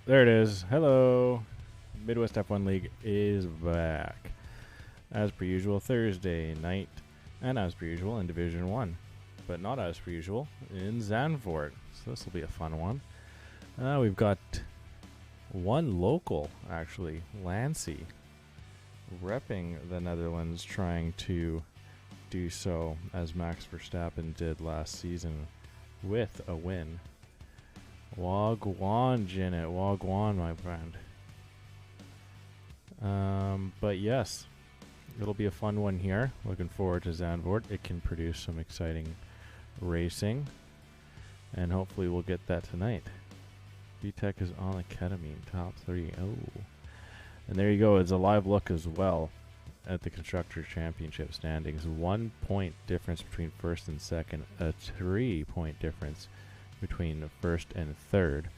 There it is. Hello. Midwest F1 League is back. As per usual, Thursday night, and as per usual in Division 1. But not as per usual in Zanvdoort. So this will be a fun one. We've got one local, actually, Lancy, repping the Netherlands, trying to do so as Max Verstappen did last season with a win. Wagwan, Janet. Wagwan, my friend. But yes, it'll be a fun one here. Looking forward to Zanvdoort. It can produce some exciting racing, and hopefully we'll get that tonight. B-Tech is on the ketamine, top 3. Oh. And there you go. It's a live look as well at the Constructors' Championship standings. 1 point difference between first and second. A 3-point difference between first and third.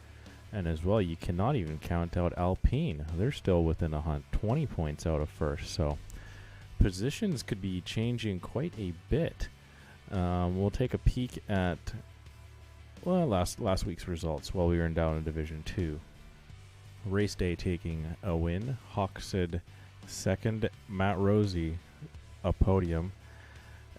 And as well, you cannot even count out Alpine. They're still within a hunt, 20 points out of first. So positions could be changing quite a bit. We'll take a peek at last week's results while we were down in Division 2. Race day taking a win. Hoxid second. Matt Rosie a podium.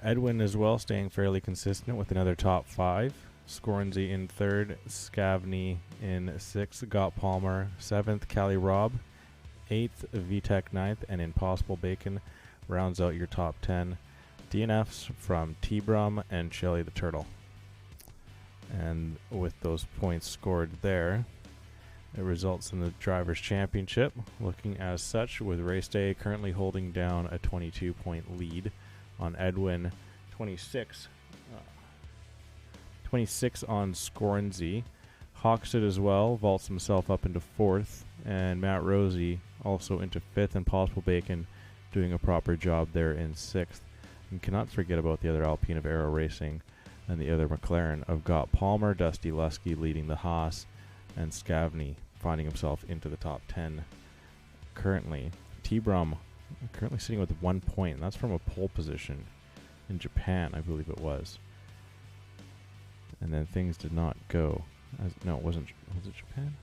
Edwin as well staying fairly consistent with another top 5. Scornsey in third, Scavney in sixth, Got Palmer 7th, Cali Robb 8th, VTech 9th, and Impossible Bacon rounds out your top 10. DNFs from T-Brum and Shelly the Turtle. And with those points scored there, it results in the Drivers' Championship looking as such, with race day currently holding down a 22-point lead on Edwin, 26 on Scornsey. Hoxton as well vaults himself up into 4th, and Matt Rosie also into 5th, and Possible Bacon doing a proper job there in 6th. And cannot forget about the other Alpine of Aero Racing and the other McLaren of Got Palmer, Dusty Lusky leading the Haas, and Scavney finding himself into the top 10 currently. T-Brum currently sitting with 1 point, and that's from a pole position in Japan, I believe it was. And then things did not go. No, it wasn't. Was it Japan?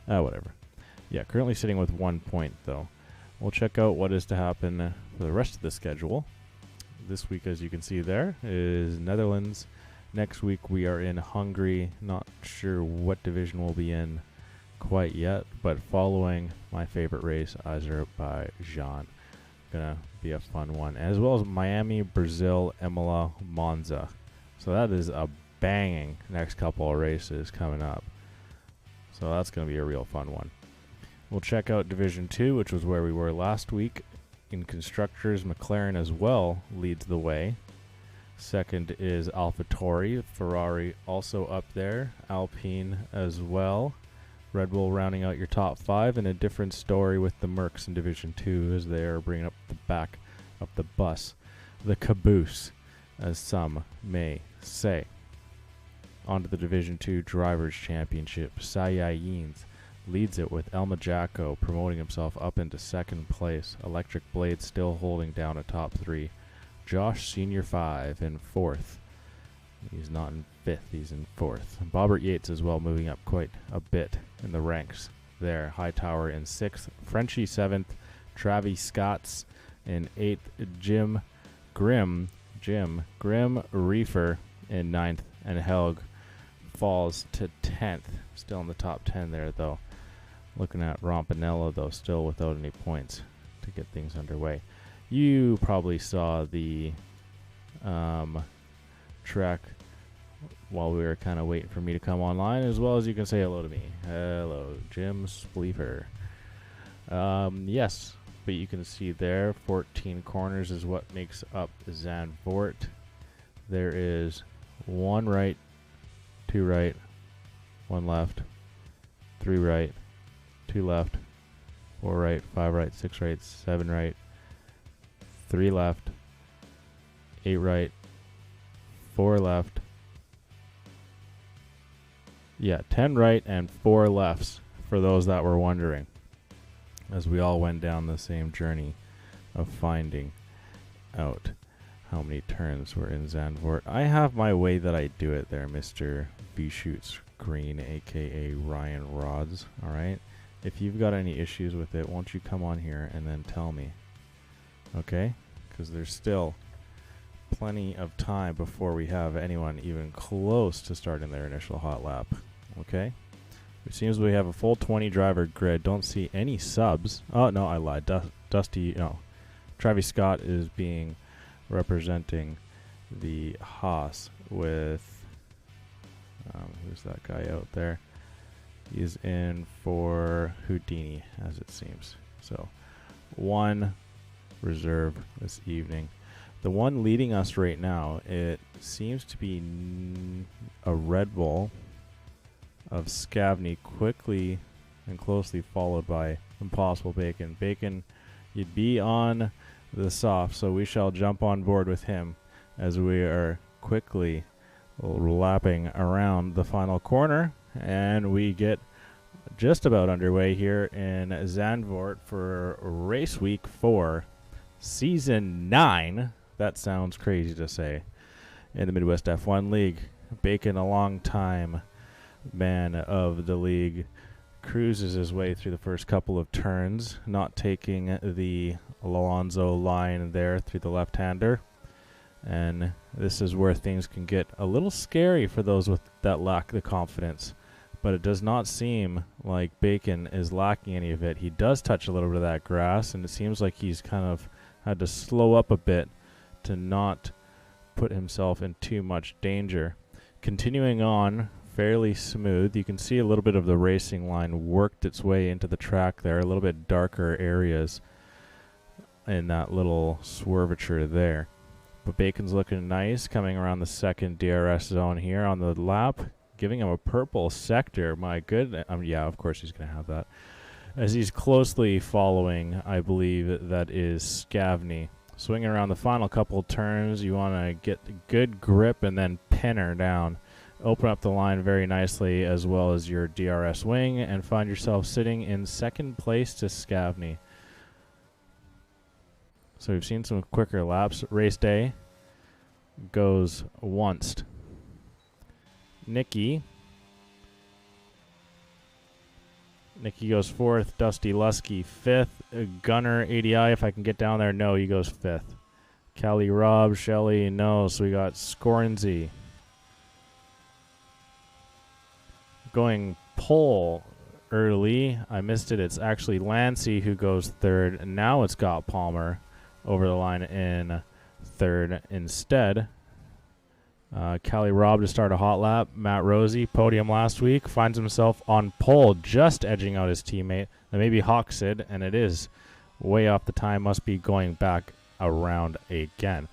Whatever. Yeah, currently sitting with 1 point, though. We'll check out what is to happen for the rest of the schedule. This week, as you can see there, is Netherlands. Next week, we are in Hungary. Not sure what division we'll be in quite yet, but following my favorite race, Azerbaijan. Gonna be a fun one. As well as Miami, Brazil, Imola, Monza. So that is a banging next couple of races coming up. So that's going to be a real fun one. We'll check out Division 2, which was where we were last week. In Constructors, McLaren as well leads the way. Second is AlphaTauri. Ferrari also up there. Alpine as well. Red Bull rounding out your top 5. And a different story with the Mercs in Division 2 as they are bringing up the back of the bus. The caboose, as some may say. On to the Division 2 Drivers' Championship. Sayayins leads it with Elma Jacko promoting himself up into 2nd place. Electric Blade still holding down a top 3. Josh Senior 5 in 4th. He's not in 5th, he's in 4th. Bobbert Yates as well moving up quite a bit in the ranks there. Hightower in 6th. Frenchie 7th. Travis Scotts in 8th. Jim Grimm Reefer in 9th, and Helg falls to 10th. Still in the top 10 there, though. Looking at Rompanello, though, still without any points to get things underway. You probably saw the track while we were kind of waiting for me to come online, as well as you can say hello to me. Hello, Jim Spleefer. Yes. But you can see there, 14 corners is what makes up Zanvdoort. There is 1 right, 2 right, 1 left, 3 right, 2 left, 4 right, 5 right, 6 right, 7 right, 3 left, 8 right, 4 left. Yeah, 10 right and 4 lefts for those that were wondering, as we all went down the same journey of finding out how many turns were in Zanvdoort. I have my way that I do it there, Mr. B-Shoots Green, aka Ryan Rods. All right. If you've got any issues with it, won't you come on here and then tell me? Okay? Because there's still plenty of time before we have anyone even close to starting their initial hot lap. Okay? It seems we have a full 20 driver grid. Don't see any subs. Oh, no, I lied. Travis Scott is being representing the Haas with, who's that guy out there? He's in for Houdini, as it seems. So, one reserve this evening. The one leading us right now, it seems to be a Red Bull of Scavney, quickly and closely followed by Impossible Bacon. Bacon, you'd be on the soft, so we shall jump on board with him as we are quickly lapping around the final corner, and we get just about underway here in Zanvdoort for race week 4, season 9. That sounds crazy to say. In the Midwest F1 League, Bacon, a long time man of the league, cruises his way through the first couple of turns, not taking the Alonso line there through the left-hander. And this is where things can get a little scary for those that lack the confidence. But it does not seem like Bacon is lacking any of it. He does touch a little bit of that grass, and it seems like he's kind of had to slow up a bit to not put himself in too much danger. Continuing on fairly smooth. You can see a little bit of the racing line worked its way into the track there, a little bit darker areas in that little swervature there. But Bacon's looking nice, coming around the second DRS zone here on the lap, giving him a purple sector. My goodness. Yeah, of course he's going to have that. As he's closely following, I believe that is Scavney. Swinging around the final couple turns, you want to get good grip and then pin her down. Open up the line very nicely, as well as your DRS wing, and find yourself sitting in second place to Scavney. So we've seen some quicker laps. Race day goes once. Nicky goes 4th. Dusty Lusky 5th. Gunner ADI, if I can get down there, no, he goes 5th. Callie Robb, Shelley, no. So we got Scornsey going pole early. I missed it. It's actually Lancey who goes 3rd. And now it's got Palmer over the line in 3rd instead. Callie Robb to start a hot lap. Matt Rosie, podium last week, finds himself on pole, just edging out his teammate. And maybe Hawksid, and it is way off the time, must be going back around again.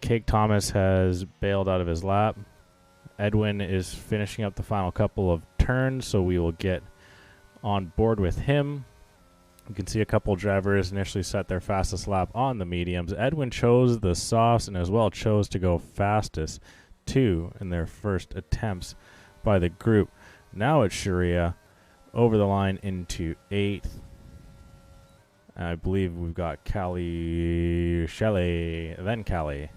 Cake Thomas has bailed out of his lap. Edwin is finishing up the final couple of turns, so we will get on board with him. You can see a couple drivers initially set their fastest lap on the mediums. Edwin chose the softs and as well chose to go fastest, 2 in their first attempts by the group. Now it's Sharia over the line into 8th. I believe we've got Callie, Shelley, then Callie.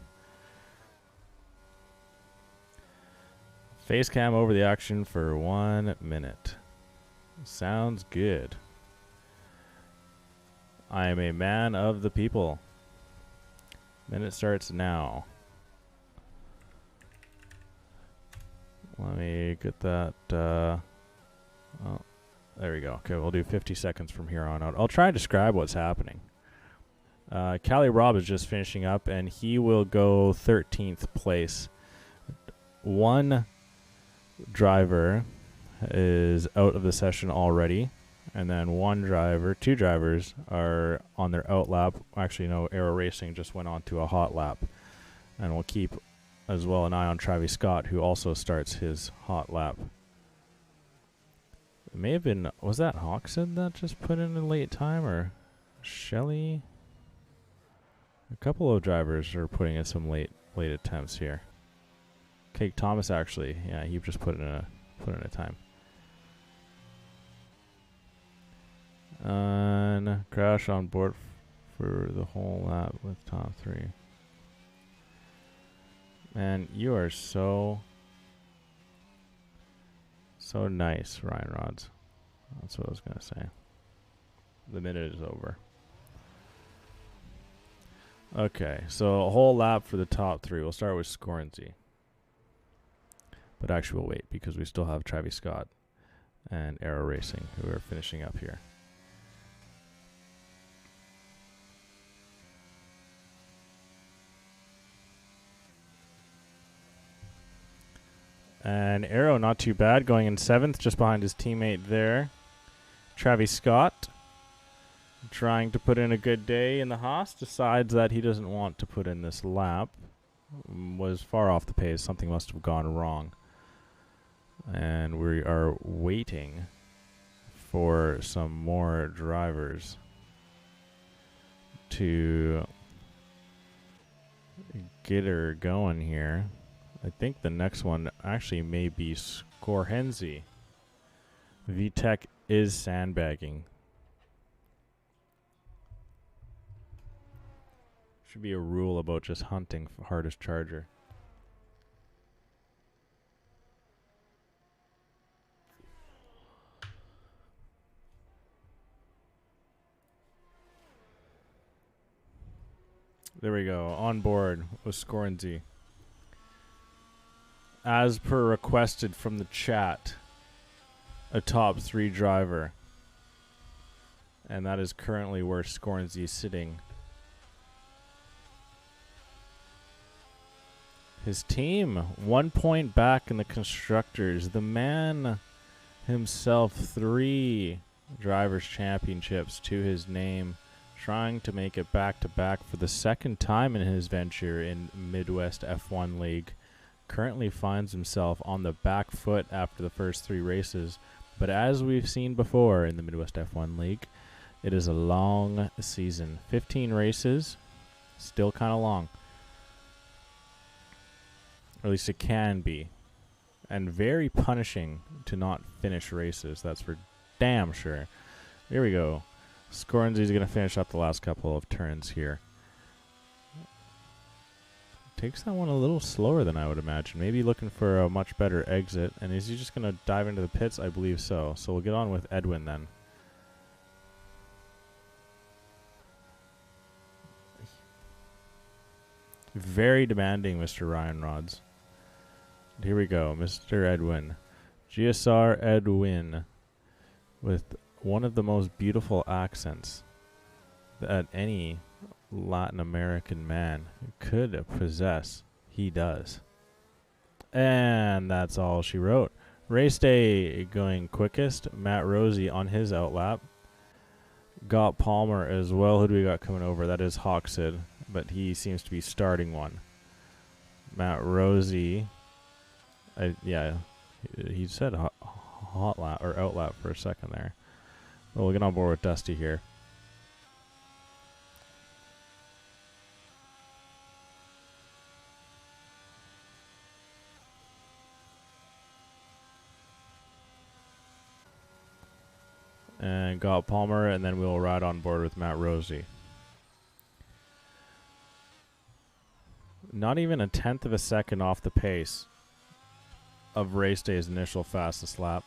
Face cam over the action for 1 minute. Sounds good. I am a man of the people. Minute starts now. Let me get that. Oh, there we go. Okay, we'll do 50 seconds from here on out. I'll try and describe what's happening. Callie Robb is just finishing up, and he will go 13th place. One driver is out of the session already, and then two drivers are on their out lap. Actually, no, Aero Racing just went on to a hot lap, and we'll keep as well an eye on Travis Scott, who also starts his hot lap. It may have been, was that Hawkson that just put in a late time, or Shelley? A couple of drivers are putting in some late attempts here. Cake Thomas, actually, yeah, he just put in a time. And crash on board for the whole lap with top 3. Man, you are so So nice, Ryan Rods. That's what I was going to say. The minute is over. Okay, so a whole lap for the top three. We'll start with Scornsey. But actually we'll wait because we still have Travis Scott and Aero Racing who are finishing up here. And Aero not too bad, going in 7th, just behind his teammate there. Travis Scott trying to put in a good day in the Haas, decides that he doesn't want to put in this lap. Was far off the pace, something must have gone wrong. And we are waiting for some more drivers to get her going here. I think the next one actually may be Scorhenzi. VTech is sandbagging. Should be a rule about just hunting for hardest charger. There we go. On board with Scornsey. As per requested from the chat, a top 3 driver. And that is currently where Scornsey is sitting. His team, 1 point back in the constructors. The man himself, 3 drivers' championships to his name. Trying to make it back-to-back for the second time in his venture in MidWest F1 League. Currently finds himself on the back foot after the first 3 races. But as we've seen before in the Midwest F1 League, it is a long season. 15 races, still kind of long. Or at least it can be. And very punishing to not finish races. That's for damn sure. Here we go. Scornsey's going to finish up the last couple of turns here. Takes that one a little slower than I would imagine. Maybe looking for a much better exit. And is he just going to dive into the pits? I believe so. So we'll get on with Edwin then. Very demanding, Mr. Ryan Rods. Here we go, Mr. Edwin. GSR Edwin with one of the most beautiful accents that any Latin American man could possess. He does. And that's all she wrote. Race day going quickest. Matt Rosie on his outlap. Got Palmer as well. Who do we got coming over? That is Hawksid, but he seems to be starting one. Matt Rosie. Yeah, he said hot lap or outlap for a second there. Well, we'll get on board with Dusty here. And got Palmer, and then we'll ride on board with Matt Rosie. Not even a tenth of a second off the pace of race day's initial fastest lap.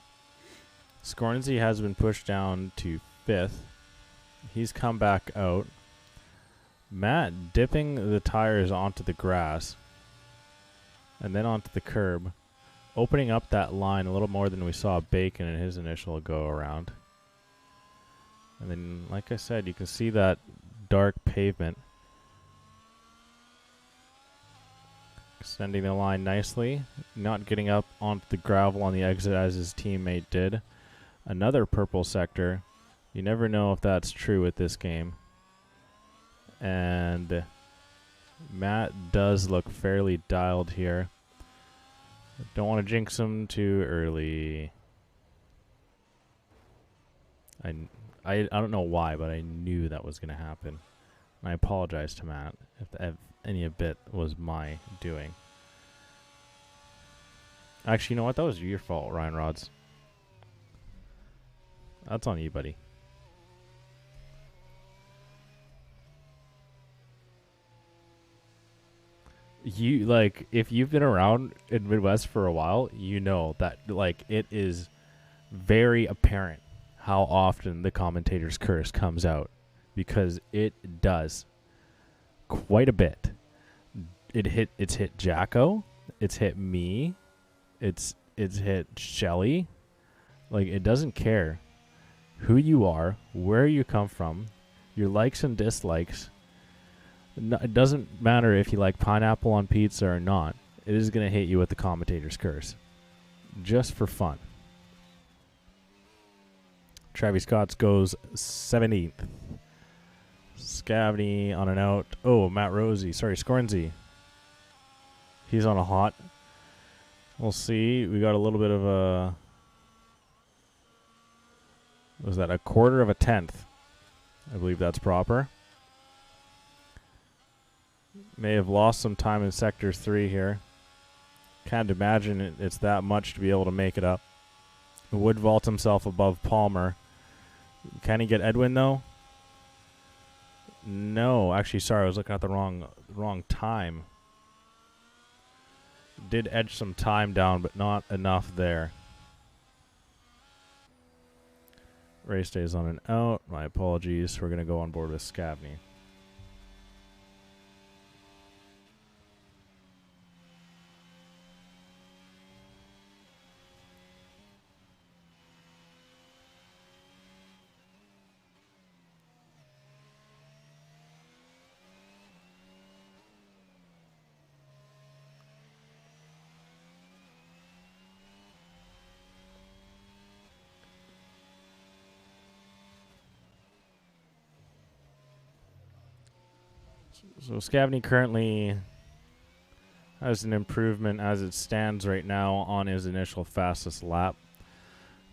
Scornsey has been pushed down to 5th. He's come back out. Matt dipping the tires onto the grass and then onto the curb, opening up that line a little more than we saw Bacon in his initial go around. And then, like I said, you can see that dark pavement. Extending the line nicely. Not getting up onto the gravel on the exit as his teammate did. Another purple sector. You never know if that's true with this game. And Matt does look fairly dialed here. Don't want to jinx him too early. I don't know why, but I knew that was going to happen. And I apologize to Matt if any of it was my doing. Actually, you know what? That was your fault, Ryan Rods. That's on you, buddy. You, like, if you've been around in Midwest for a while, you know that, like, it is very apparent how often the commentator's curse comes out, because it does quite a bit. It's hit Jacko, it's hit me, it's hit Shelly. Like, it doesn't care who you are, where you come from, your likes and dislikes. No, it doesn't matter if you like pineapple on pizza or not. It is going to hit you with the commentator's curse, just for fun. Travis Scott's goes 17th. Scavney on an out. Oh, Matt Rosie. Sorry, Scornsy. He's on a hot. We'll see. We got a little bit of a... Was that a quarter of a tenth? I believe that's proper. May have lost some time in Sector 3 here. Can't imagine it's that much to be able to make it up. Would vault himself above Palmer. Can he get Edwin, though? No. Actually, sorry, I was looking at the wrong time. Did edge some time down, but not enough there. Race stays on an out. My apologies. We're going to go on board with Scavney. So Scavney currently has an improvement as it stands right now on his initial fastest lap.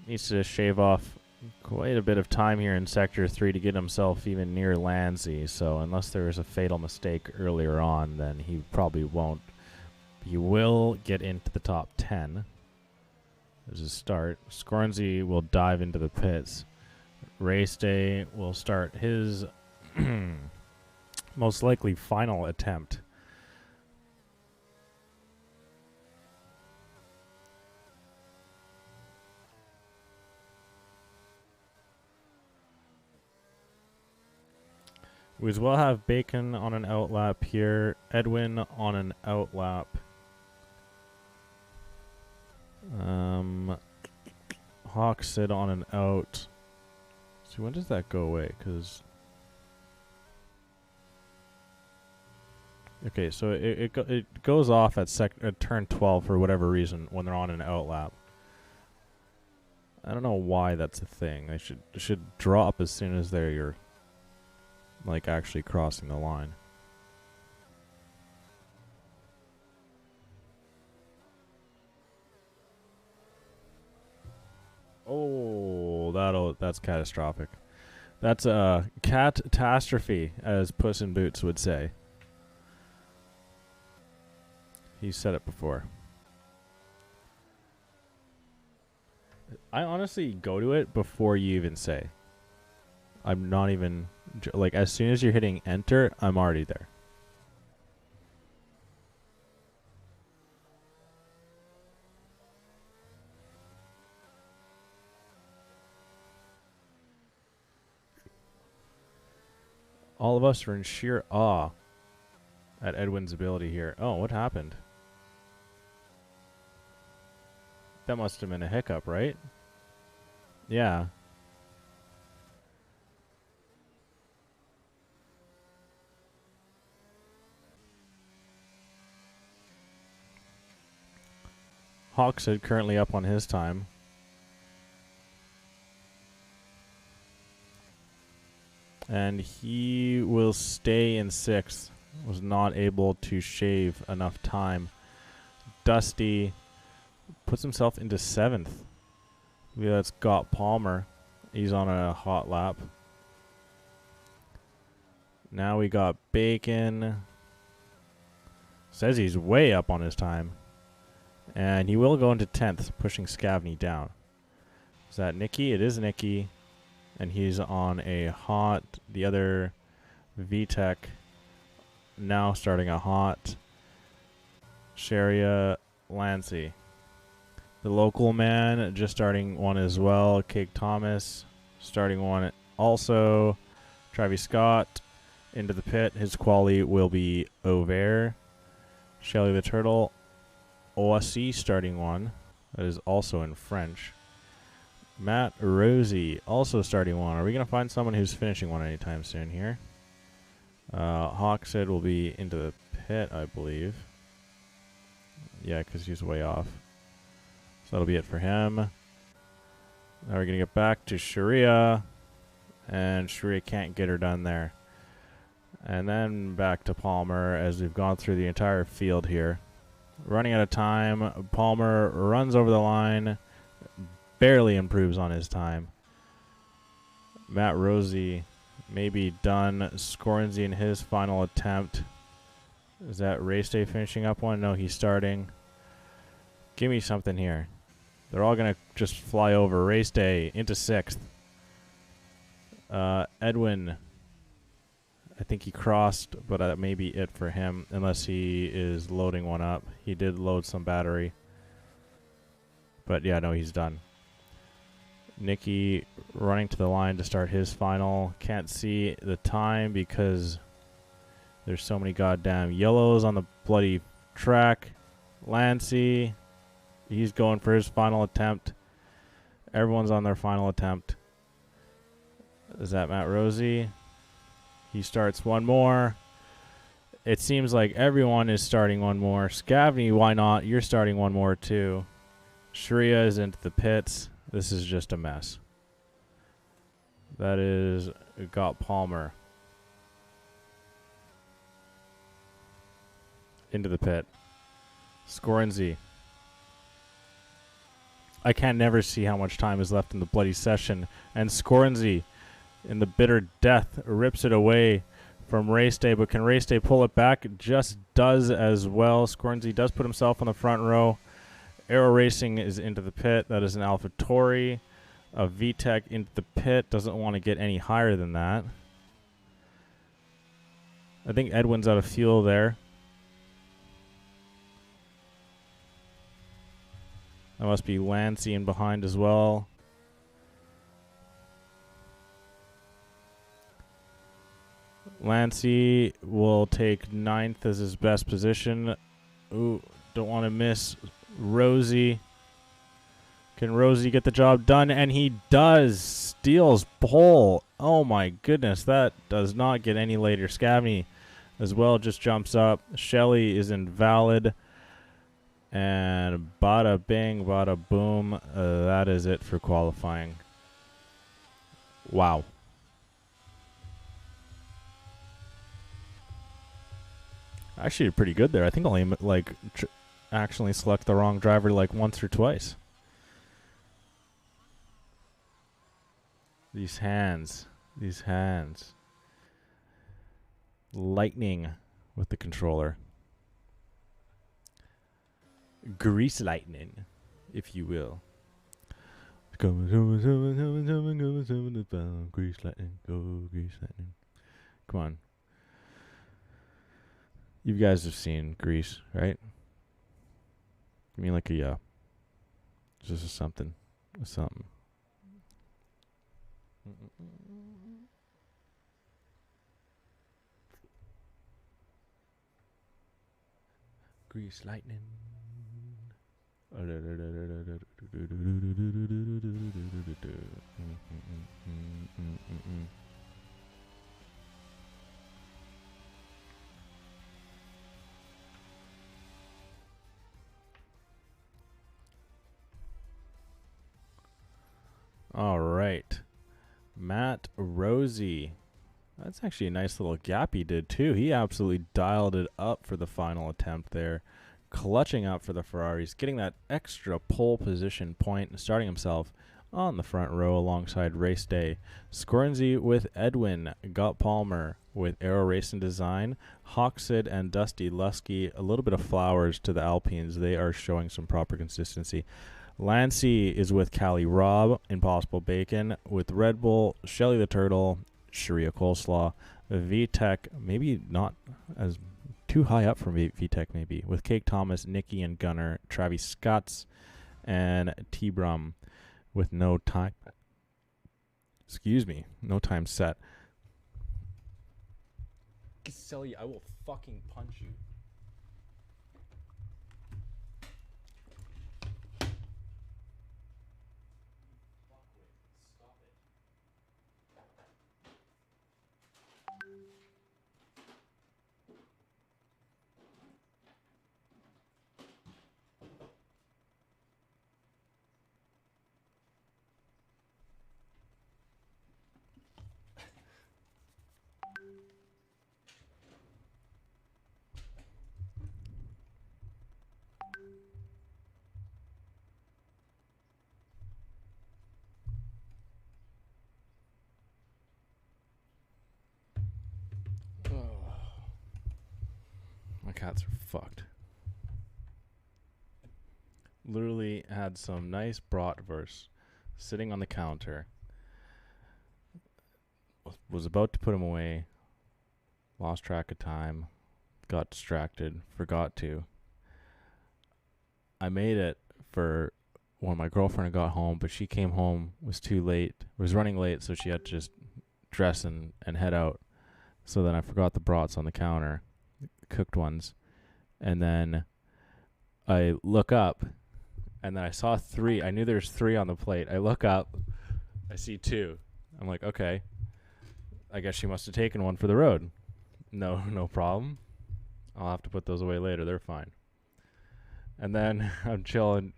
Needs to shave off quite a bit of time here in Sector 3 to get himself even near Landsey. So unless there is a fatal mistake earlier on, then he probably won't. He will get into the top 10 as a start. Scornsy will dive into the pits. Race Day will start his... most likely final attempt. We as well have Bacon on an outlap here, Edwin on an outlap. Hawksid on an out. See, when does that go away? Because... Okay, so it goes off at turn 12 for whatever reason when they're on an outlap. I don't know why that's a thing. It should drop as soon as you're like actually crossing the line. Oh, that's catastrophic. That's a catastrophe, as Puss in Boots would say. He said it before. I honestly go to it before you even say. I'm not even... Like, as soon as you're hitting enter, I'm already there. All of us are in sheer awe at Edwin's ability here. Oh, what happened? That must have been a hiccup, right? Yeah. Hawksid currently up on his time. And he will stay in 6th. Was not able to shave enough time. Dusty puts himself into 7th. That's Scott Palmer. He's on a hot lap. Now we got Bacon. Says he's way up on his time. And he will go into 10th, pushing Scavney down. Is that Nicky? It is Nicky. And he's on a hot. The other VTEC now starting a hot. Sharia Lancy. The local man just starting one as well. Cake Thomas starting one also. Travis Scott into the pit. His quali will be Auvert. Shelly the Turtle. OSC starting one. That is also in French. Matt Rosie also starting one. Are we going to find someone who's finishing one anytime soon here? Hawksid will be into the pit, I believe. Yeah, because he's way off. So that'll be it for him. Now we're going to get back to Sharia. And Sharia can't get her done there. And then back to Palmer as we've gone through the entire field here. Running out of time. Palmer runs over the line. Barely improves on his time. Matt Rosie may be done. Scorenzy in his final attempt. Is that Race Day finishing up one? No, he's starting. Give me something here. They're all going to just fly over. Race Day into 6th. Edwin, I think he crossed, but that may be it for him, unless he is loading one up. He did load some battery. But yeah, no, he's done. Nicky running to the line to start his final. Can't see the time because there's so many goddamn yellows on the bloody track. Lancy, he's going for his final attempt. Everyone's on their final attempt. Is that Matt Rosie? He starts one more. It seems like everyone is starting one more. Scavney, why not? You're starting one more too. Sharia is into the pits. This is just a mess. That is got Palmer into the pit. Scorenzy. I can never see how much time is left in the bloody session. And Scorenzy, in the bitter death, rips it away from Race Day. But can Race Day pull it back? It just does as well. Scorenzy does put himself on the front row. Aero Racing is into the pit. That is an AlphaTauri. A VTEC into the pit. Doesn't want to get any higher than that. I think Edwin's out of fuel there. That must be Lancy in behind as well. Lancy will take 9th as his best position. Ooh, don't want to miss Rosie. Can Rosie get the job done? And he does. Steals pole. Oh my goodness, that does not get any later. Scavney as well just jumps up. Shelly is invalid. And bada bing, bada boom. That is it for qualifying. Wow. Actually, pretty good there. I think only like actually select the wrong driver like once or twice. These hands. Lightning with the controller. Grease lightning, if you will. Grease lightning, go grease lightning. Come on. You guys have seen Grease, right? I mean, like a yeah. Just something. Something. Grease lightning. All right. Matt Rosie. That's actually a nice little gap he did, too. He absolutely dialed it up for the final attempt there. Clutching up for the Ferraris, getting that extra pole position point and starting himself on the front row alongside Race Day. Scorenzy with Edwin, got Palmer with Aero Racing Design, Hawksid and Dusty Lusky, a little bit of flowers to the Alpines. They are showing some proper consistency. Lancy is with Callie Robb, Impossible Bacon, with Red Bull, Shelly the Turtle, Sharia Coleslaw, VTEC, maybe not as too high up for VTEC maybe, with Cake Thomas, Nicky and Gunner, Travis Scotts, and T-Brum with no time. No time set. Caselli, I will fucking punch you. Stop it. My cats are fucked. Literally had some nice bratwurst sitting on the counter. Was about to put them away. Lost track of time. Got distracted. Forgot to. I made it for when my girlfriend got home, but she came home, was too late. Was running late, so she had to just dress and head out. So then I forgot the brats on the counter. Cooked ones, and then I look up, and then I saw 3. I knew there's 3 on the plate. I look up, I see 2. I'm like, okay, I guess she must have taken one for the road. No problem. I'll have to put those away later. They're fine. And then I'm chilling.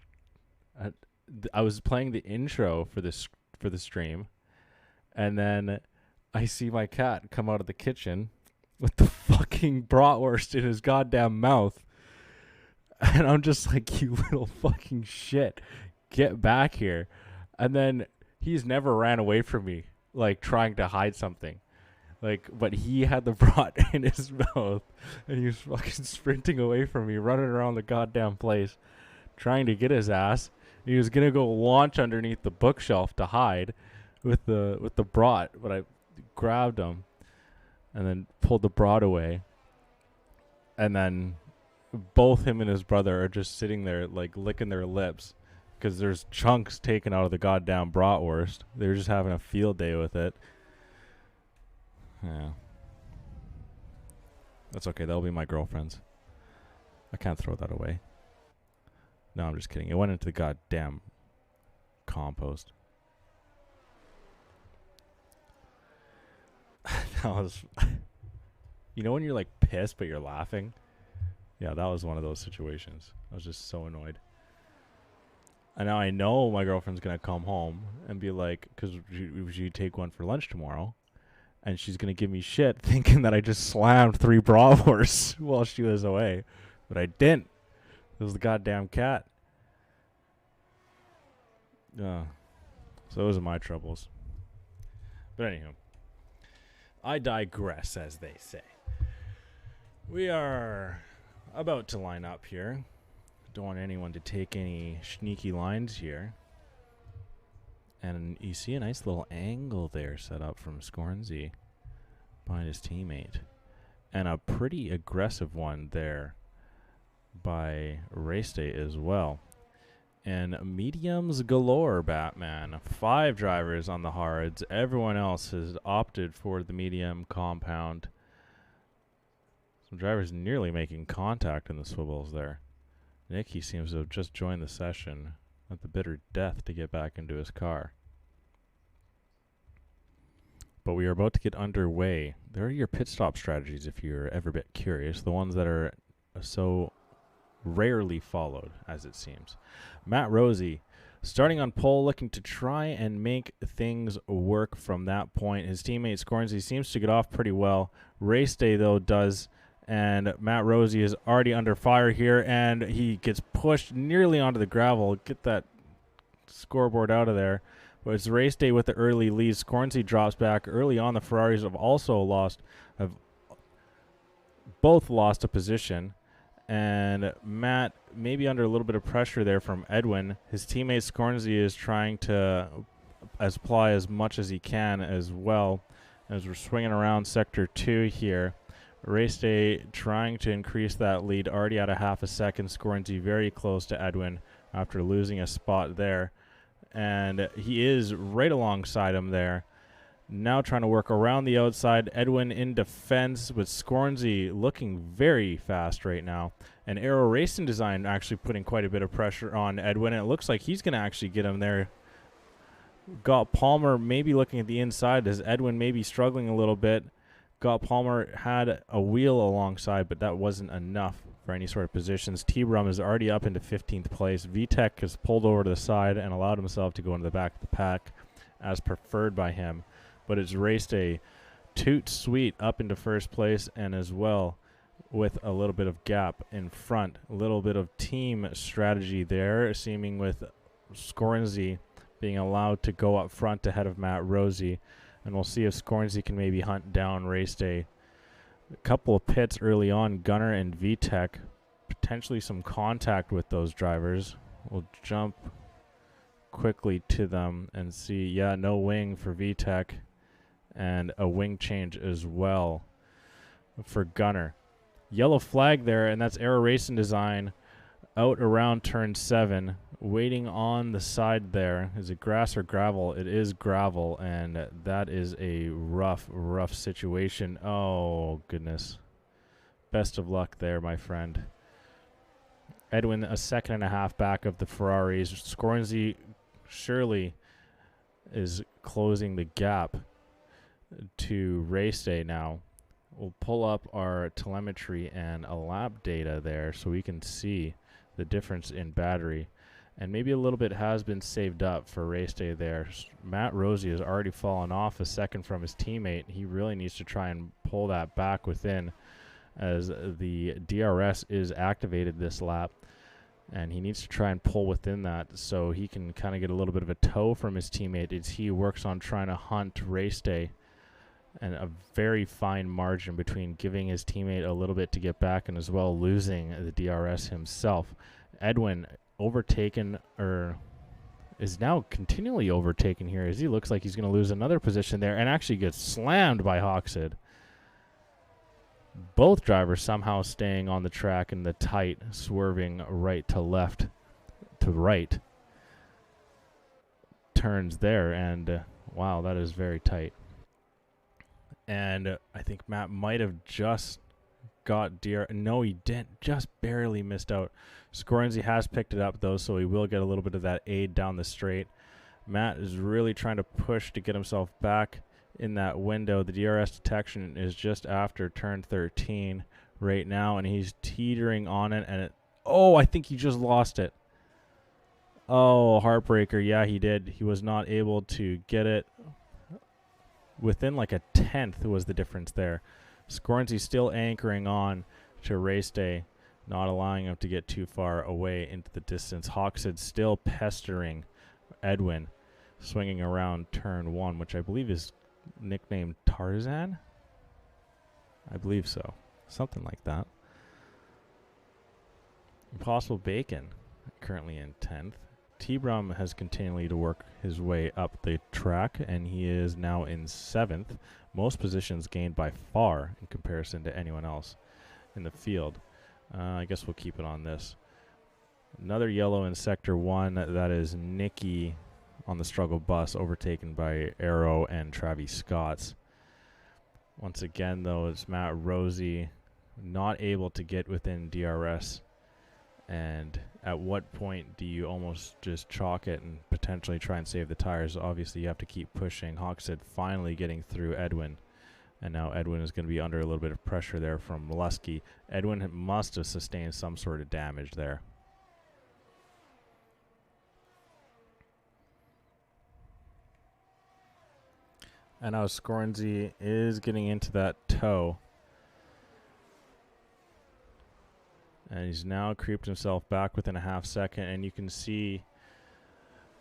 I was playing the intro for the stream, and then I see my cat come out of the kitchen with the fucking bratwurst in his goddamn mouth. And I'm just like, you little fucking shit. Get back here. And then he's never ran away from me, like trying to hide something. Like, but he had the brat in his mouth, and he was fucking sprinting away from me, running around the goddamn place, trying to get his ass. He was gonna go launch underneath the bookshelf to hide with the brat, but I grabbed him and then pulled the brat away. And then both him and his brother are just sitting there, like, licking their lips because there's chunks taken out of the goddamn bratwurst. They were just having a field day with it. Yeah. That's okay. That'll be my girlfriend's. I can't throw that away. No, I'm just kidding. It went into the goddamn compost. That was... You know when you're like pissed but you're laughing? Yeah, that was one of those situations. I was just so annoyed. And now I know my girlfriend's going to come home and be like, because she take one for lunch tomorrow, and she's going to give me shit thinking that I just slammed 3 bratwursts while she was away. But I didn't. It was the goddamn cat. So those are my troubles. But anywho, I digress, as they say. We are about to line up here. Don't want anyone to take any sneaky lines here. And you see a nice little angle there set up from Scornsy behind his teammate. And a pretty aggressive one there by Race Day as well. And mediums galore, Batman. 5 drivers on the hards. Everyone else has opted for the medium compound. Some drivers nearly making contact in the swivels there. Nicky seems to have just joined the session at the bitter death to get back into his car. But we are about to get underway. There are your pit stop strategies if you're ever a bit curious. The ones that are so rarely followed, as it seems. Matt Rosie starting on pole, looking to try and make things work from that point. His teammate Scornsy seems to get off pretty well. Race Day, though, does. And Matt Rosie is already under fire here, and he gets pushed nearly onto the gravel. Get that scoreboard out of there. But it's Race Day with the early lead. Scornsy drops back early on. The Ferraris have both lost a position. And Matt, maybe under a little bit of pressure there from Edwin. His teammate Scornsy is trying to apply as much as he can as well. As we're swinging around Sector 2 here. Race Day trying to increase that lead, already at a half a second. Scornsy very close to Edwin. after losing a spot there. And he is right alongside him there. Now trying to work around the outside. Edwin in defense with Scornsy looking very fast right now. And Aero Racing Design actually putting quite a bit of pressure on Edwin. And it looks like he's going to actually get him there. Got Palmer maybe looking at the inside as Edwin maybe struggling a little bit. Got Palmer had a wheel alongside, but that wasn't enough for any sort of positions. T-Brum is already up into 15th place. VTEC has pulled over to the side and allowed himself to go into the back of the pack as preferred by him. But it's raced a toot sweet up into first place, and as well with a little bit of gap in front. A little bit of team strategy there, seeming with Scornsy being allowed to go up front ahead of Matt Rosie. And we'll see if Scornsy can maybe hunt down Race Day. A couple of pits early on, Gunner and VTEC. Potentially some contact with those drivers. We'll jump quickly to them and see, yeah, no wing for VTEC. And a wing change as well for Gunner. Yellow flag there, and that's Aero Racing Design out around turn 7. Waiting on the side there. Is it grass or gravel? It is gravel, and that is a rough situation. Oh, goodness. Best of luck there, my friend. Edwin, a second and a half back of the Ferraris. Scornsy surely is closing the gap to Race Day now. We'll pull up our telemetry and a lap data there so we can see the difference in battery. And maybe a little bit has been saved up for Race Day there. Matt Rosie has already fallen off a second from his teammate. He really needs to try and pull that back within as the DRS is activated this lap. And he needs to try and pull within that so he can kind of get a little bit of a tow from his teammate as he works on trying to hunt Race Day. And a very fine margin between giving his teammate a little bit to get back and as well losing the DRS himself. Edwin overtaken, or is now continually overtaken here as he looks like he's going to lose another position there and actually gets slammed by Hoxid. Both drivers somehow staying on the track in the tight, swerving right to left to right turns there, and wow, that is very tight. And I think Matt might have just got no, he didn't, just barely missed out. Scornsy has picked it up though, so he will get a little bit of that aid down the straight. Matt is really trying to push to get himself back in that window. The DRS detection is just after turn 13 right now, and he's teetering on it, and oh, I think he just lost it. Oh, heartbreaker. Yeah, he did. He was not able to get it. Within like a tenth was the difference there. Scornsy still anchoring on to Race Day, not allowing him to get too far away into the distance. Hoxid still pestering Edwin, swinging around turn 1, which I believe is nicknamed Tarzan. I believe so. Something like that. Impossible Bacon, currently in 10th. T-Brum has continually to work his way up the track, and he is now in 7th. Most positions gained by far in comparison to anyone else in the field. I guess we'll keep it on this. Another yellow in Sector 1. That is Nikki on the struggle bus, overtaken by Arrow and Travis Scotts. Once again, though, it's Matt Rosie not able to get within DRS. And at what point do you almost just chalk it and potentially try and save the tires? Obviously, you have to keep pushing. Hoxid finally getting through Edwin. And now Edwin is going to be under a little bit of pressure there from Lusky. Edwin must have sustained some sort of damage there. And now Scornsy is getting into that toe. And he's now creeped himself back within a half second. And you can see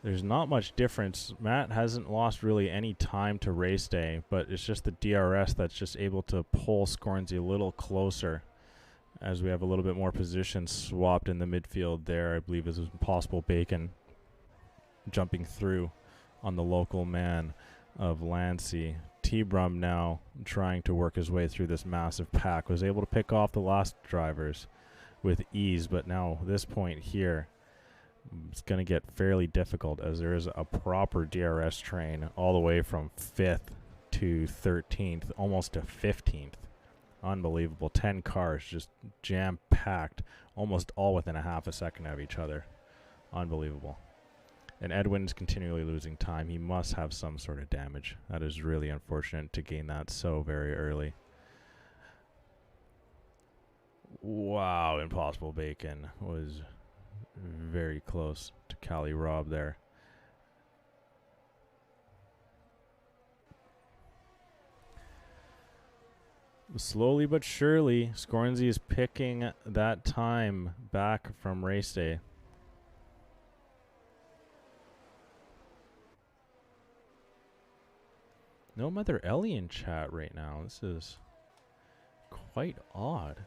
there's not much difference. Matt hasn't lost really any time to Race Day, but it's just the DRS that's just able to pull Scornsy a little closer as we have a little bit more position swapped in the midfield there. I believe this is Impossible Bacon jumping through on the local man of Lancy. T-Brum now trying to work his way through this massive pack. Was able to pick off the last drivers with ease, but now this point here, It's going to get fairly difficult as there is a proper DRS train all the way from 5th to 13th, almost to 15th. Unbelievable. 10 cars just jam-packed, almost all within a half a second of each other. Unbelievable. And Edwin's continually losing time. He must have some sort of damage. That is really unfortunate to gain that so very early. Wow, Impossible Bacon was very close to Cali Rob there. Slowly but surely, Scornsey is picking that time back from race day. No Mother Ellie in chat right now. This is quite odd.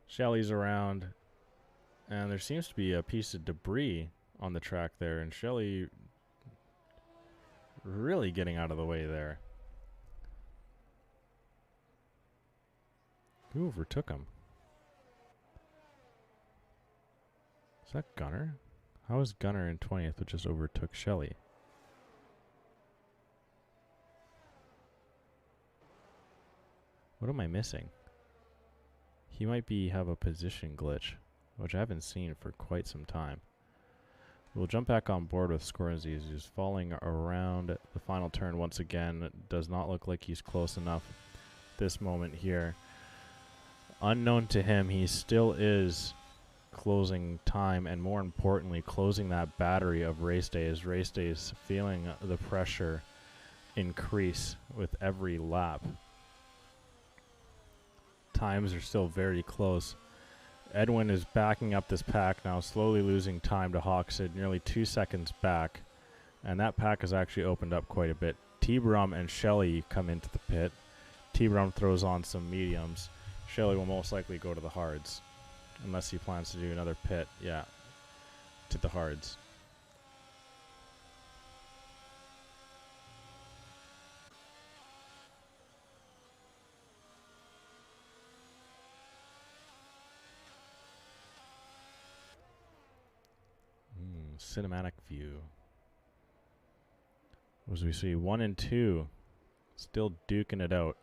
Shelly's around, and there seems to be a piece of debris on the track there, and Shelly really getting out of the way there. Who overtook him? Is that Gunner? How is Gunner in 20th but just overtook Shelly? What am I missing? He might have a position glitch, which I haven't seen for quite some time. We'll jump back on board with Scornsey as he's falling around the final turn once again. It does not look like he's close enough this moment here. Unknown to him, he still is closing time, and more importantly, closing that battery of race day, as race day is feeling the pressure increase with every lap. Times are still very close. Edwin is backing up this pack now, slowly losing time to Hawksid, nearly 2 seconds back, and that pack has actually opened up quite a bit. T-Brum and Shelly come into the pit. T-Brum throws on some mediums. Shelly will most likely go to the hards, unless he plans to do another pit. Yeah, to the hards. Cinematic view. As we see 1 and 2 still duking it out.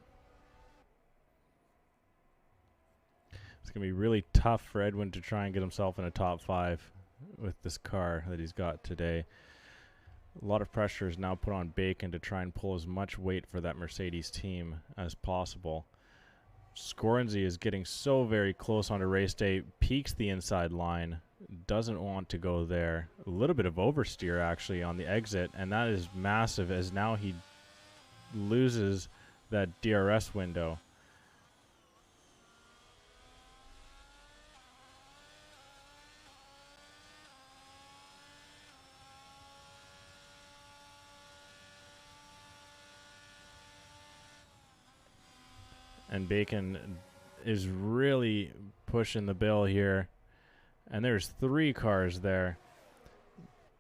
It's going to be really tough for Edwin to try and get himself in a top 5 with this car that he's got today. A lot of pressure is now put on Bacon to try and pull as much weight for that Mercedes team as possible. Scornsey is getting so very close onto race day, peaks the inside line, doesn't want to go there. A little bit of oversteer actually on the exit, and that is massive as now he loses that DRS window. And Bacon is really pushing the bill here. And there's 3 cars there.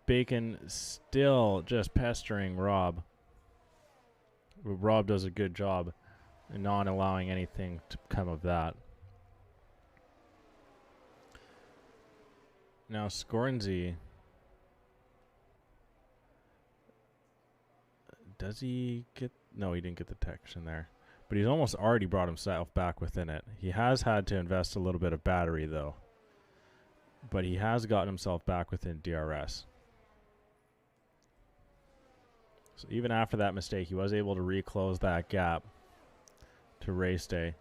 Bacon still just pestering Rob. Rob does a good job in not allowing anything to come of that. Now Scornsey, does he get... No, he didn't get the text in there. But he's almost already brought himself back within it. He has had to invest a little bit of battery, though. But he has gotten himself back within DRS. So even after that mistake, he was able to reclose that gap to race day.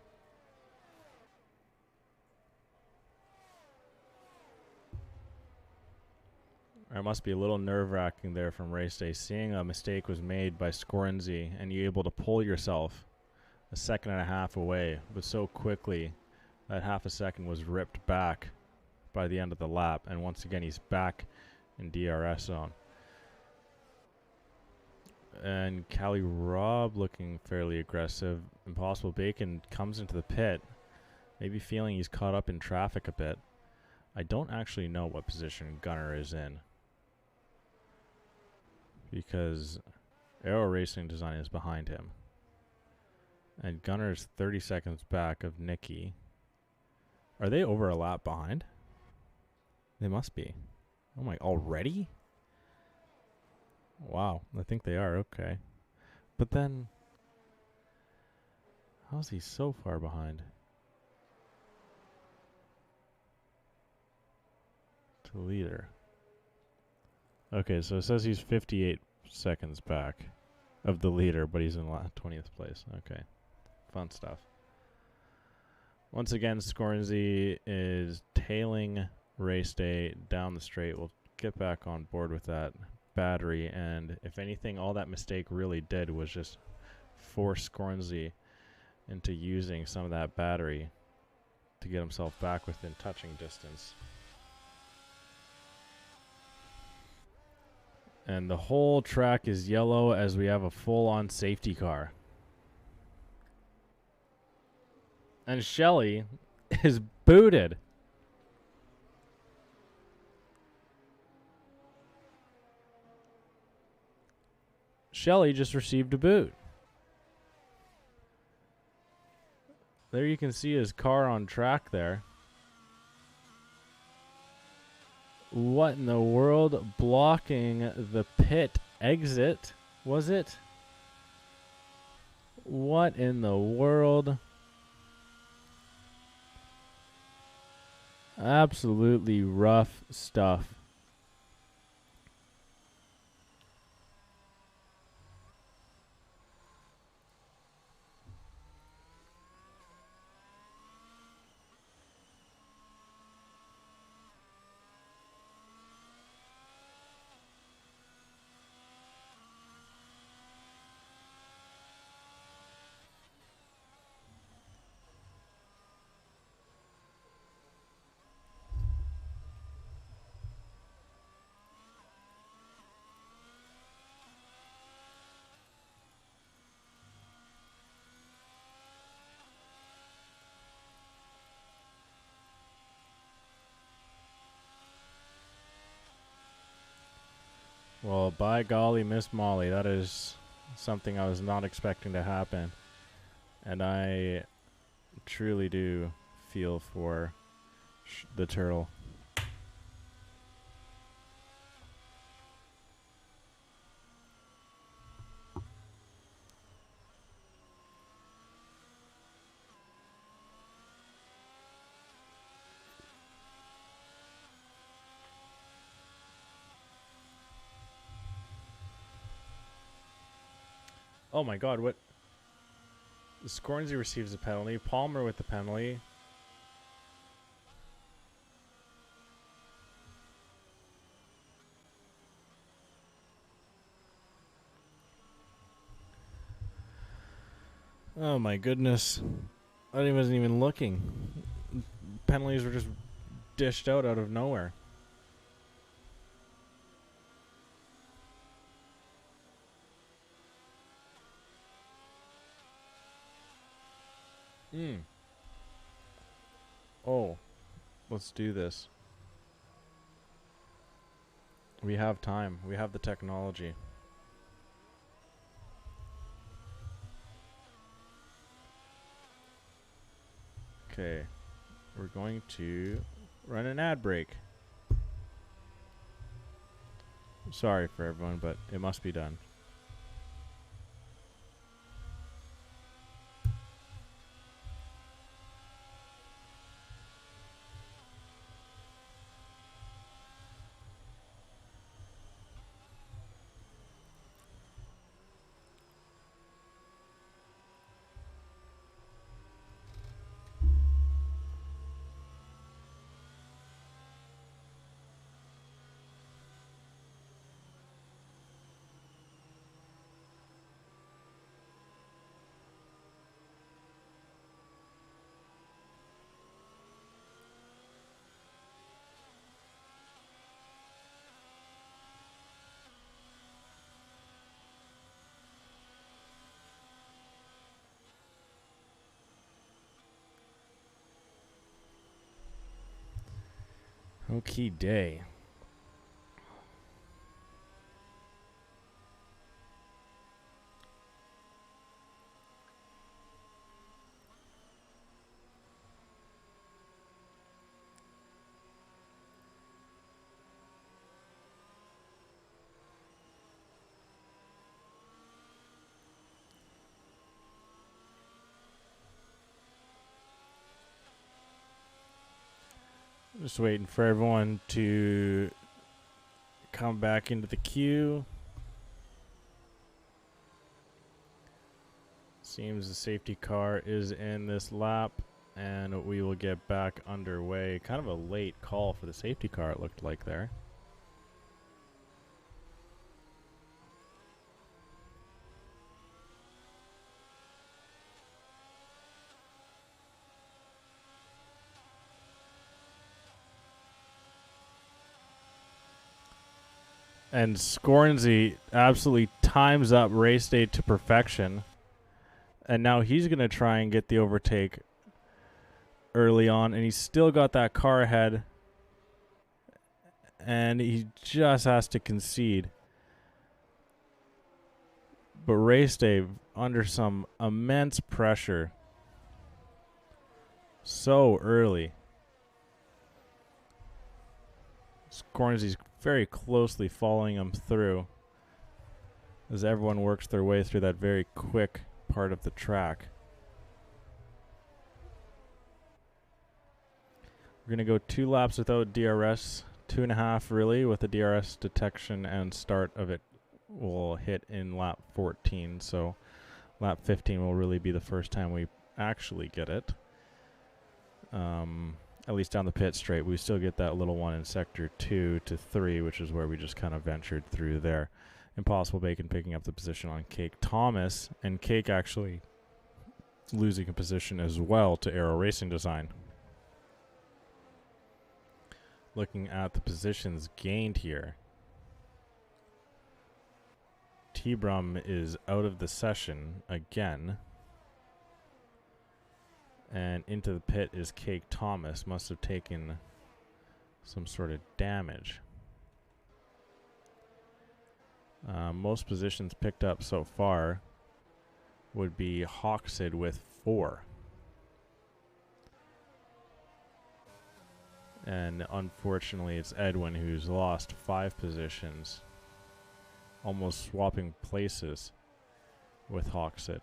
It must be a little nerve-wracking there from race day, seeing a mistake was made by Scornsey and you able to pull yourself a second and a half away, but so quickly that half a second was ripped back by the end of the lap, and once again he's back in DRS zone. And Cali Rob looking fairly aggressive. Impossible Bacon comes into the pit, maybe feeling he's caught up in traffic a bit. I don't actually know what position Gunner is in, because Aero Racing Design is behind him. And Gunner's 30 seconds back of Nikki. Are they over a lap behind? They must be. Oh my, already? Wow, I think they are, okay. But then, how's he so far behind? To leader. Okay, so it says he's 58 seconds back of the leader, but he's in 20th place. Okay, fun stuff. Once again, Scornsey is tailing race day down the straight. We'll get back on board with that battery, and if anything, all that mistake really did was just force Scornsey into using some of that battery to get himself back within touching distance. And the whole track is yellow as we have a full-on safety car. And Shelly is booted. Shelly just received a boot. There you can see his car on track there. What in the world? Blocking the pit exit, was it? What in the world? Absolutely rough stuff. Well, by golly, Miss Molly, that is something I was not expecting to happen. And I truly do feel for the turtle. Oh my god, what? Scornsey receives a penalty. Palmer with the penalty. Oh my goodness. I wasn't even looking. Penalties were just dished out of nowhere. Oh, let's do this. We have time. We have the technology. Okay, we're going to run an ad break. Sorry for everyone, but it must be done. Okay, day. Just waiting for everyone to come back into the queue. Seems the safety car is in this lap, and we will get back underway. Kind of a late call for the safety car, it looked like there. And Scornsy absolutely times up race day to perfection. And now he's going to try and get the overtake early on. And he's still got that car ahead. And he just has to concede. But race day under some immense pressure. So early. Scornsy's very closely following him through as everyone works their way through that very quick part of the track. We're going to go 2 laps without DRS, 2.5 really, with the DRS detection and start of it will hit in lap 14. So lap 15 will really be the first time we actually get it. At least down the pit straight. We still get that little one in sector 2 to 3, which is where we just kind of ventured through there. Impossible Bacon picking up the position on Cake Thomas, and Cake actually losing a position as well to Aero Racing Design. Looking at the positions gained here. T-Brum is out of the session again. And into the pit is Cake Thomas. Must have taken some sort of damage. Most positions picked up so far would be Hawksid with 4. And unfortunately, it's Edwin who's lost 5 positions. Almost swapping places with Hawksid.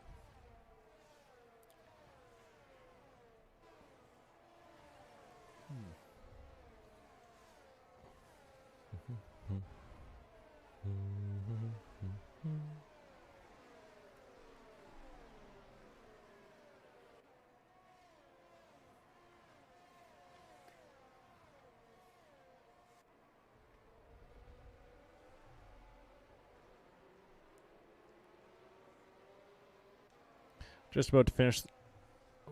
Just about to finish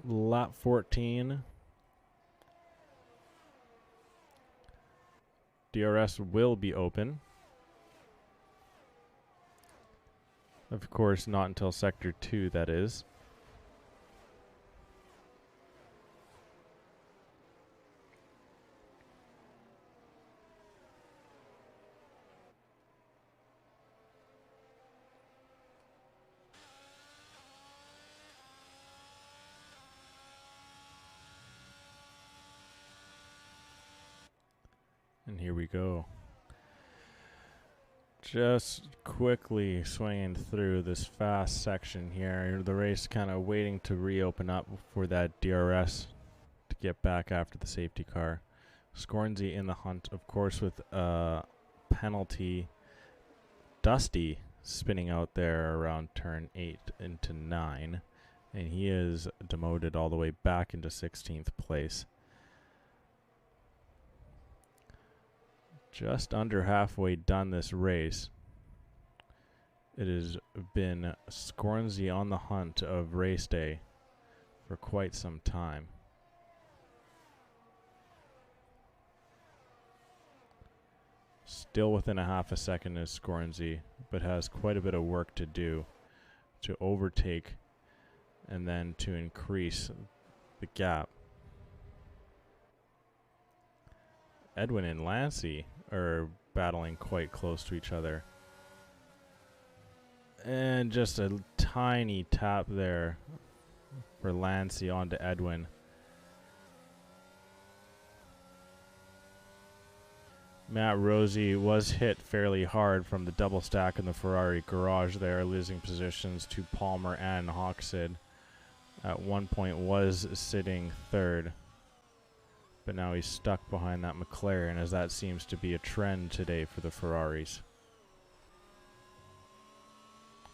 lap 14. DRS will be open. Of course, not until sector 2, that is. And here we go. Just quickly swinging through this fast section here. The race kind of waiting to reopen up for that DRS to get back after the safety car. Scornsy in the hunt, of course, with a penalty. Dusty spinning out there around turn 8 into 9. And he is demoted all the way back into 16th place. Just under halfway done this race. It has been Scornsy on the hunt of race day for quite some time. Still within a half a second is Scornsy, but has quite a bit of work to do to overtake and then to increase the gap. Edwin and Lancey are battling quite close to each other. And just a tiny tap there for Lancey onto Edwin. Matt Rosie was hit fairly hard from the double stack in the Ferrari garage there, losing positions to Palmer and Hawksid. At one point was sitting third. But now he's stuck behind that McLaren, as that seems to be a trend today for the Ferraris.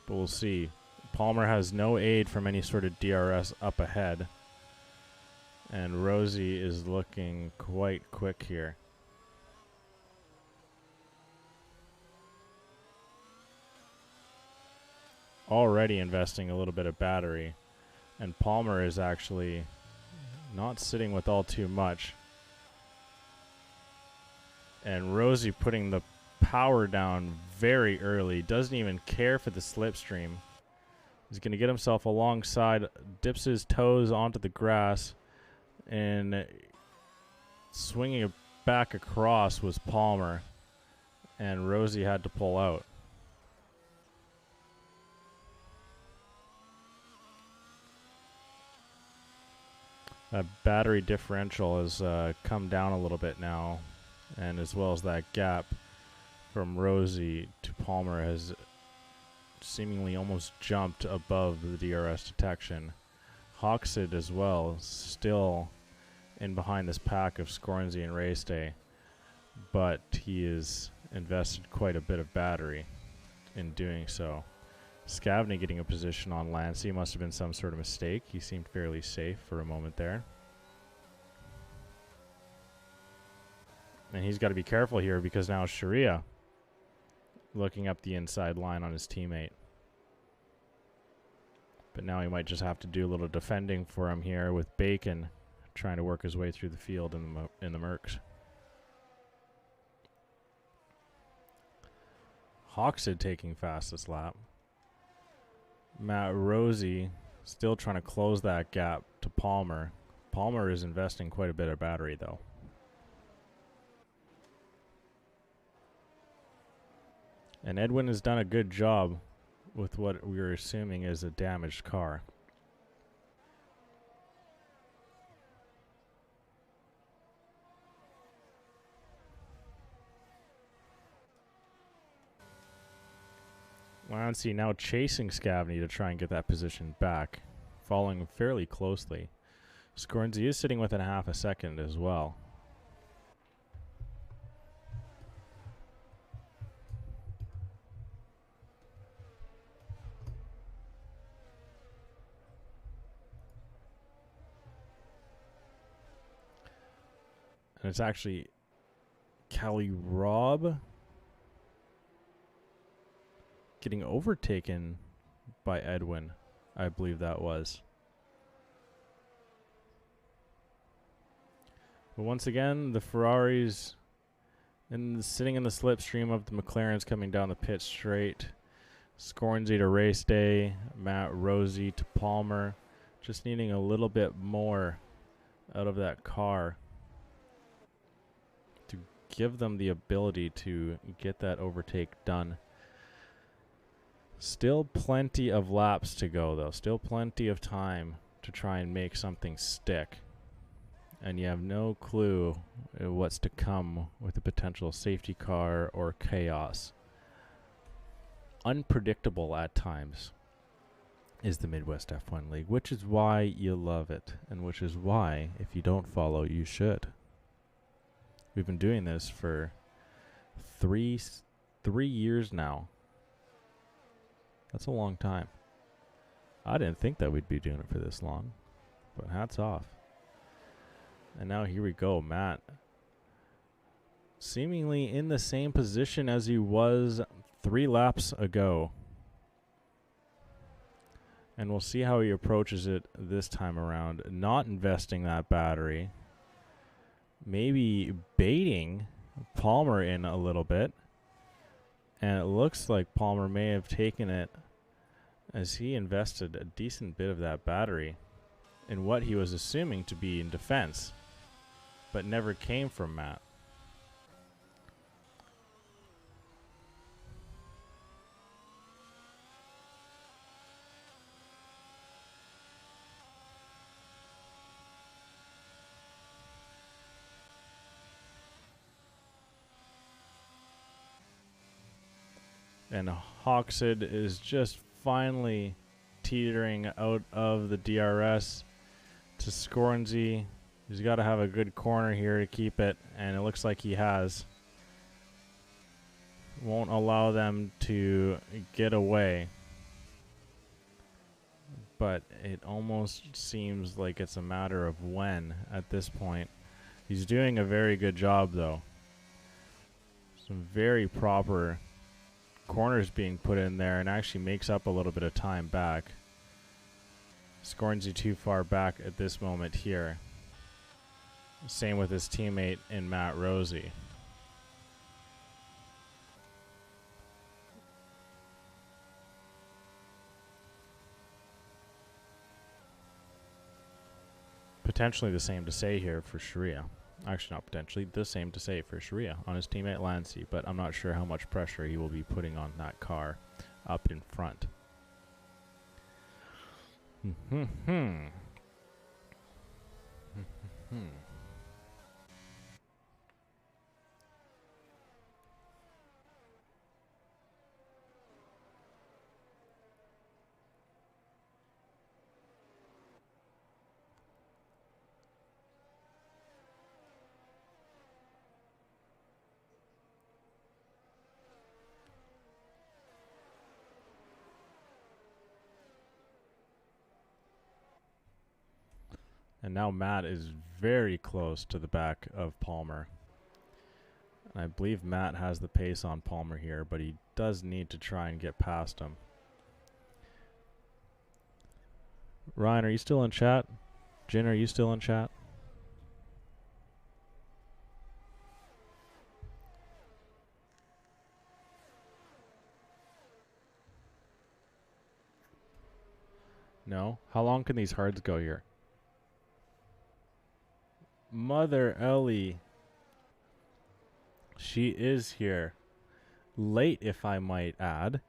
But we'll see. Palmer has no aid from any sort of DRS up ahead. And Rosie is looking quite quick here. Already investing a little bit of battery. And Palmer is actually not sitting with all too much. And Rosie putting the power down very early. Doesn't even care for the slipstream. He's going to get himself alongside. Dips his toes onto the grass. And swinging it back across was Palmer. And Rosie had to pull out. That battery differential has come down a little bit now. And as well as that gap from Rosie to Palmer has seemingly almost jumped above the DRS detection. Hoxton as well, still in behind this pack of Scornsey and Race Day. But he has invested quite a bit of battery in doing so. Scavney getting a position on Lancey must have been some sort of mistake. He seemed fairly safe for a moment there. And he's got to be careful here because now Sharia looking up the inside line on his teammate. But now he might just have to do a little defending for him here with Bacon trying to work his way through the field in the Mercs. Hoxton taking fastest lap. Matt Rosie still trying to close that gap to Palmer. Palmer is investing quite a bit of battery though. And Edwin has done a good job with what we were assuming is a damaged car. Lancey now chasing Scavney to try and get that position back, following fairly closely. Scornsey is sitting within half a second as well. And it's actually Callie Robb getting overtaken by Edwin, I believe that was. But once again, the Ferraris sitting in the slipstream of the McLarens coming down the pit straight. Scornsey to Race Day, Matt Rosie to Palmer. Just needing a little bit more out of that car to give them the ability to get that overtake done. Still plenty of laps to go, though. Still plenty of time to try and make something stick. And you have no clue what's to come with a potential safety car or chaos. Unpredictable at times is the Midwest F1 League, which is why you love it, and which is why, if you don't follow, you should. We've been doing this for three years now. That's a long time. I didn't think that we'd be doing it for this long, but hats off. And now here we go, Matt. Seemingly in the same position as he was 3 laps ago. And we'll see how he approaches it this time around. Not investing that battery. Maybe baiting Palmer in a little bit. And it looks like Palmer may have taken it as he invested a decent bit of that battery in what he was assuming to be in defense, but never came from Matt. And Hoxton is just finally teetering out of the DRS to Scornsey He's got to have a good corner here to keep it, and it looks like he has. Won't allow them to get away. But it almost seems like it's a matter of when at this point. He's doing a very good job, though. Some very proper corners being put in there, and actually makes up a little bit of time back. Scornsy too far back at this moment here. Same with his teammate in Matt Rosie. Potentially the same to say here for Sharia. Actually, not potentially, the same to say for Sharia on his teammate Lancey, but I'm not sure how much pressure he will be putting on that car up in front. And now Matt is very close to the back of Palmer. And I believe Matt has the pace on Palmer here, but he does need to try and get past him. Ryan, are you still in chat? Jin, are you still in chat? No? How long can these hards go here? Mother Ellie. She is here. Late, if I might add.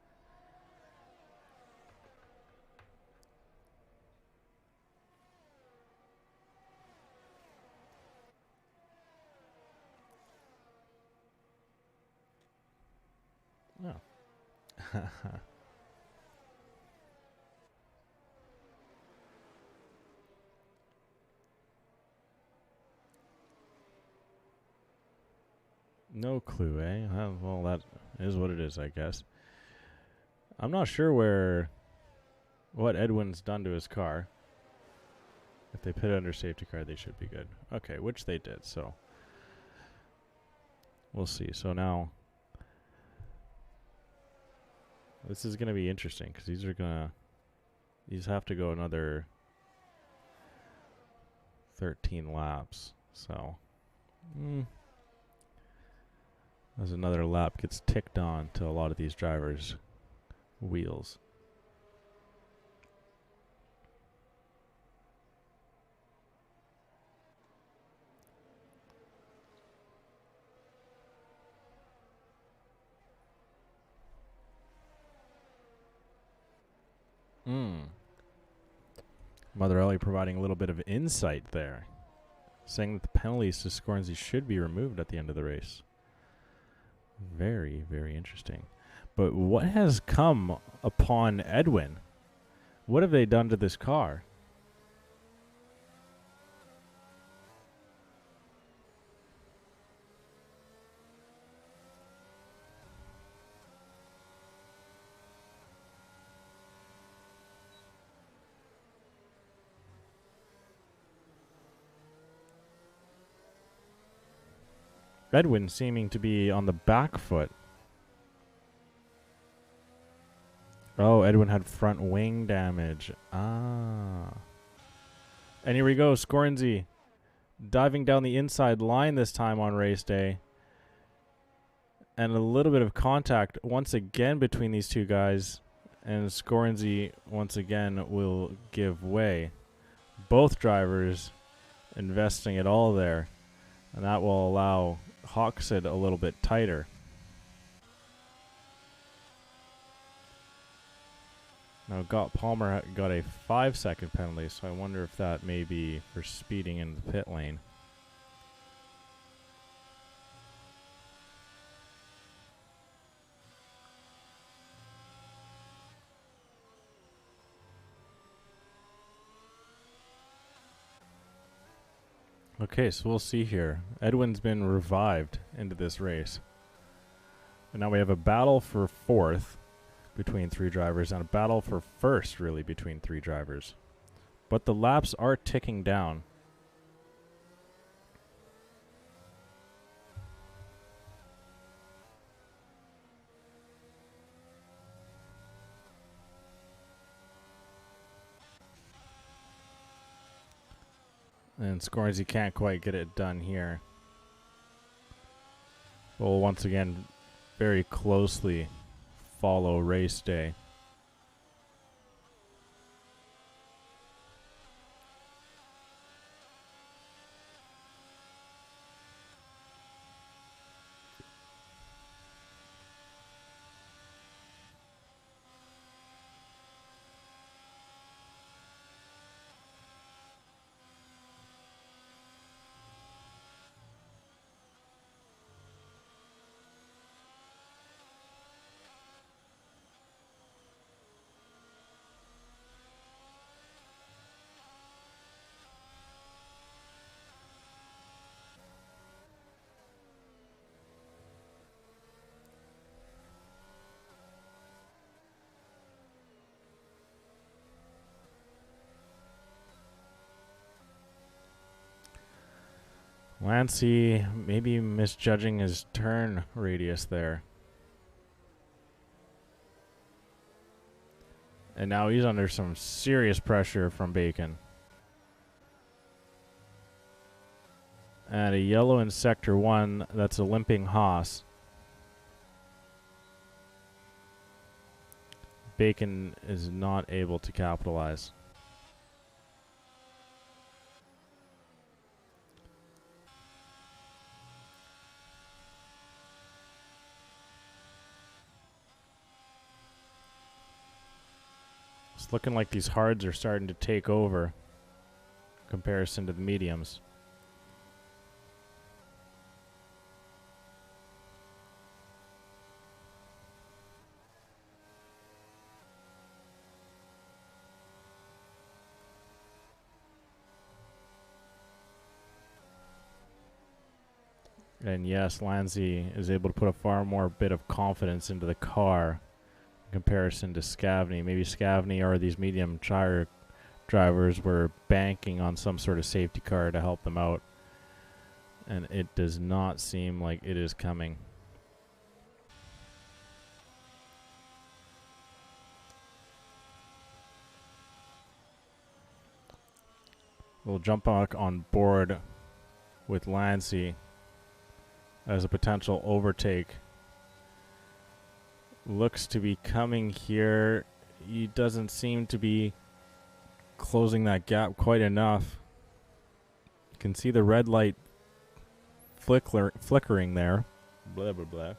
Oh. No clue, eh? Well, that is what it is, I guess. I'm not sure what Edwin's done to his car. If they put it under safety car, they should be good. Okay, which they did, so we'll see. So now this is going to be interesting because these have to go another 13 laps. So as another lap gets ticked on to a lot of these drivers' wheels. Mother Ellie providing a little bit of insight there, saying that the penalties to Scornsy should be removed at the end of the race. Very, very interesting. But what has come upon Edwin? What have they done to this car? Edwin seeming to be on the back foot. Oh, Edwin had front wing damage. Ah. And here we go, Scornsy diving down the inside line this time on race day. And a little bit of contact once again between these two guys. And Scornsy once again will give way. Both drivers investing it all there. And that will allow Hoxton a little bit tighter. Now Palmer got a 5-second penalty, so I wonder if that may be for speeding in the pit lane. Okay, so we'll see here. Edwin's been revived into this race. And now we have a battle for fourth between three drivers and a battle for first, really, between three drivers. But the laps are ticking down. And Scorsy can't quite get it done here. We'll once again very closely follow race day. Lancey maybe misjudging his turn radius there. And now he's under some serious pressure from Bacon. And a yellow in Sector 1, that's a limping Haas. Bacon is not able to capitalize. It's looking like these hards are starting to take over in comparison to the mediums. And yes, Lancey is able to put a far more bit of confidence into the car in comparison to Scavney. Maybe Scavney or these medium tire drivers were banking on some sort of safety car to help them out. And it does not seem like it is coming. We'll jump back on board with Lancey as a potential overtake. Looks to be coming here. He doesn't seem to be closing that gap quite enough. You can see the red light flickering there. Blah, blah, blah.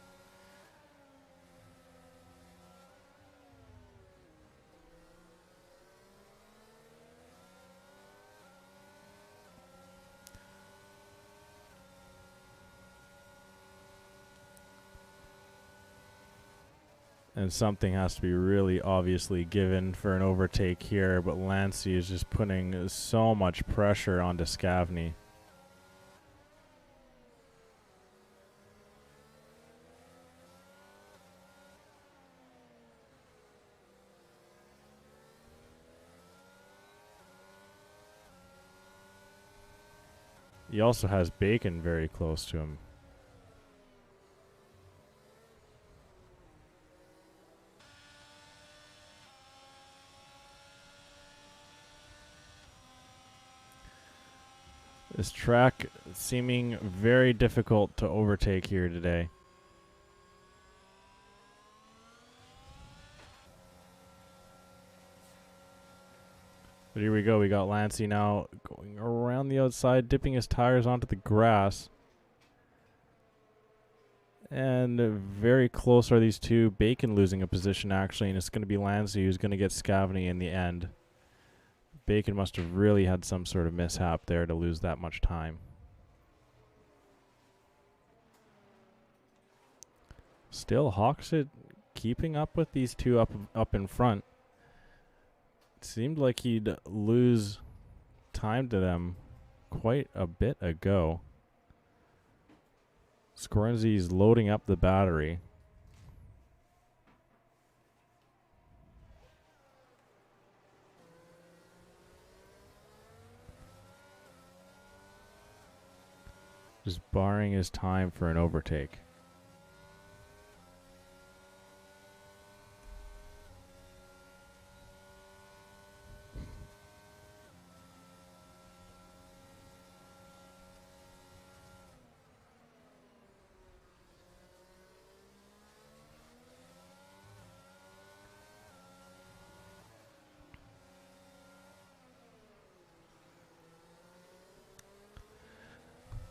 And something has to be really obviously given for an overtake here, but Lancey is just putting so much pressure onto Scavney. He also has Bacon very close to him. This track seeming very difficult to overtake here today. But here we go. We got Lancey now going around the outside, dipping his tires onto the grass. And very close are these two. Bacon losing a position, actually, and it's going to be Lancey who's going to get Scavney in the end. Bacon must have really had some sort of mishap there to lose that much time. Still, Hoxit keeping up with these two up in front. It seemed like he'd lose time to them quite a bit ago. Scorenzy's loading up the battery. Just barring his time for an overtake.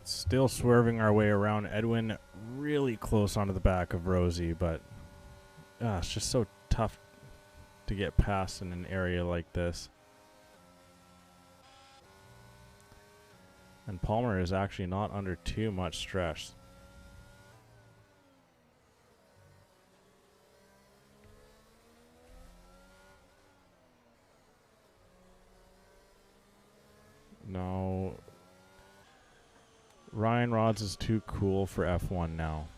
Still swerving our way around Edwin, really close onto the back of Rosie, but it's just so tough to get past in an area like this. And Palmer is actually not under too much stress. No. Ryan Rods is too cool for F1 now.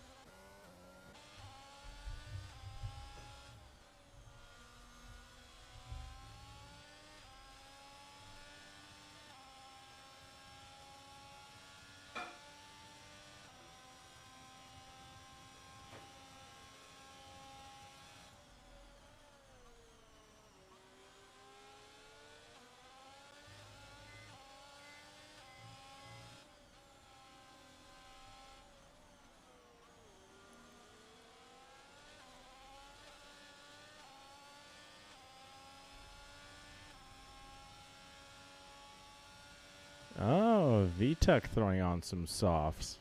Oh, VTech throwing on some softs.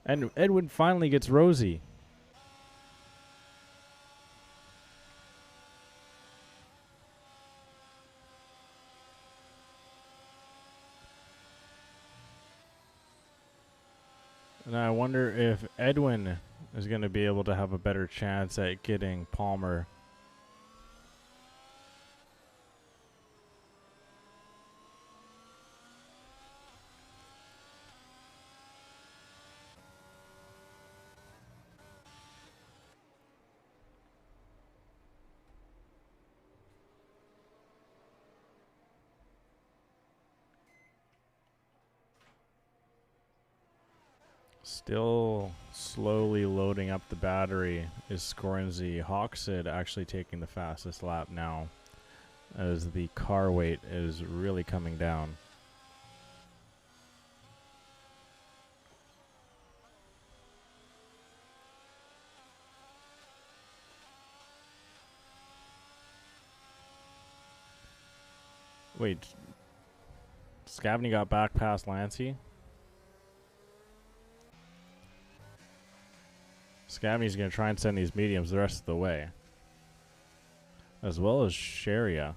And Edwin finally gets Rosie. And I wonder if Edwin is going to be able to have a better chance at getting Palmer. Still slowly loading up the battery is Scorenzy. Hoxid actually taking the fastest lap now as the car weight is really coming down. Wait, Scavney got back past Lancey? Scavney's going to try and send these mediums the rest of the way. As well as Sharia.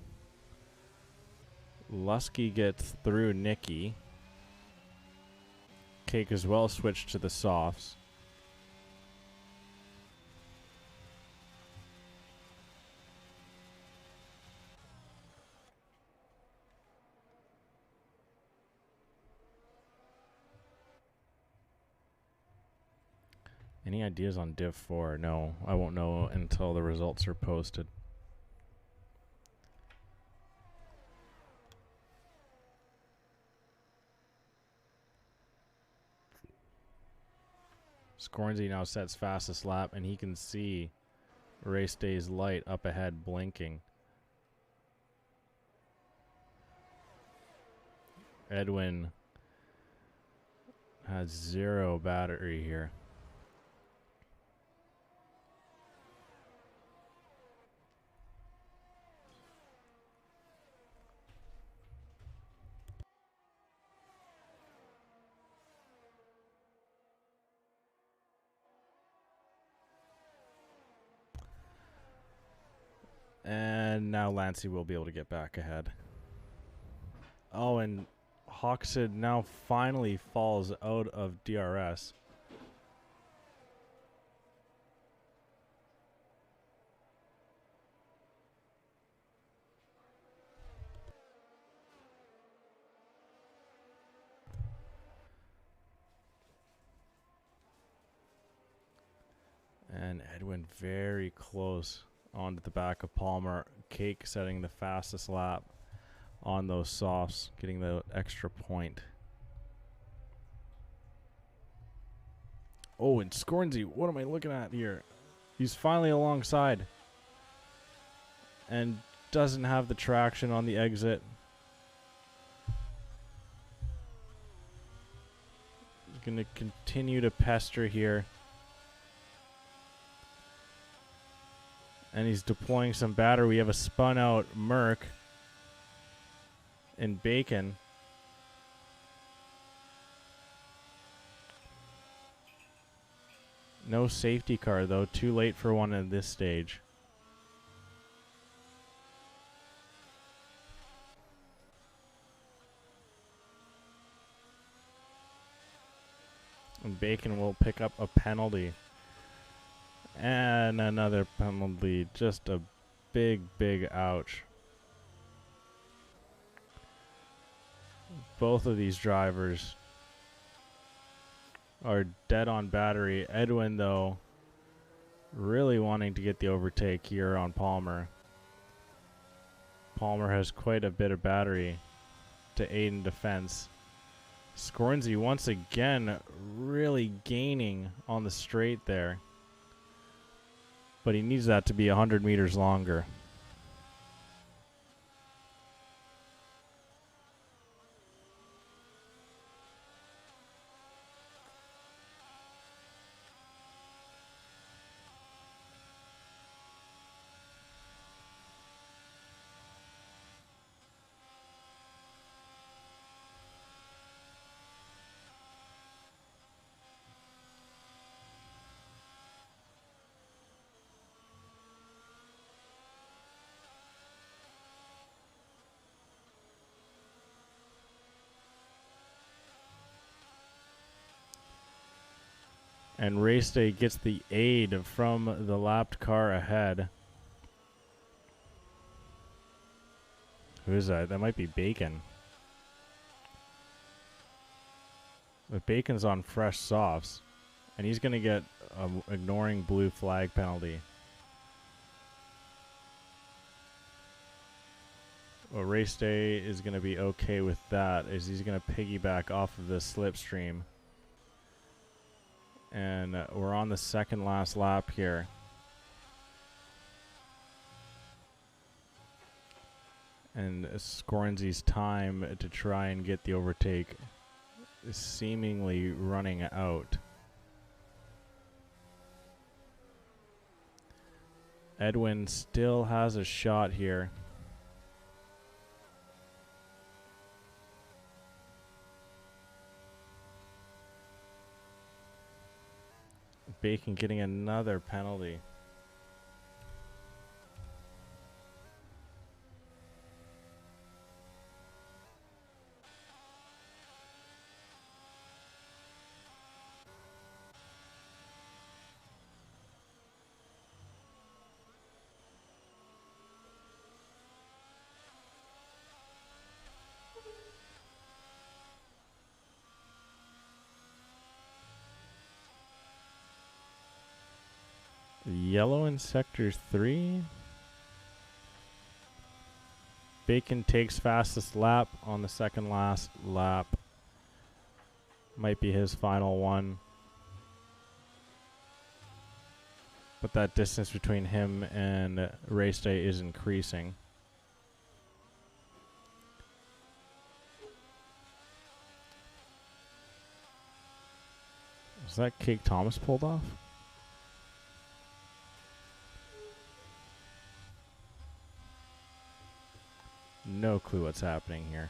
Lusky gets through Nikki. Cake as well switched to the softs. Any ideas on Div 4? No, I won't know until the results are posted. Scorenzy now sets fastest lap, and he can see race day's light up ahead blinking. Edwin has 0 battery here. And now Lancey will be able to get back ahead. Oh, and Hoxid now finally falls out of DRS. And Edwin very close onto the back of Palmer. Cake setting the fastest lap on those softs, getting the extra point. Oh, and Scornsy, what am I looking at here? He's finally alongside and doesn't have the traction on the exit. He's going to continue to pester here. And he's deploying some battery. We have a spun out Merc and Bacon. No safety car though. Too late for one at this stage. And Bacon will pick up a penalty. And another penalty. Just a big, big ouch. Both of these drivers are dead on battery. Edwin, though, really wanting to get the overtake here on Palmer. Palmer has quite a bit of battery to aid in defense. Scornsy once again really gaining on the straight there. But he needs that to be 100 meters longer. And Race Day gets the aid from the lapped car ahead. Who is that? That might be Bacon. But Bacon's on fresh softs. And he's going to get ignoring blue flag penalty. Well, Race Day is going to be okay with that, as he's going to piggyback off of the slipstream. And we're on the second last lap here. And Scornsy's time to try and get the overtake is seemingly running out. Edwin still has a shot here. Bacon getting another penalty. Yellow in sector 3. Bacon takes fastest lap on the second last lap. Might be his final one. But that distance between him and Race Day is increasing. Was that Cake Thomas pulled off? No clue what's happening here.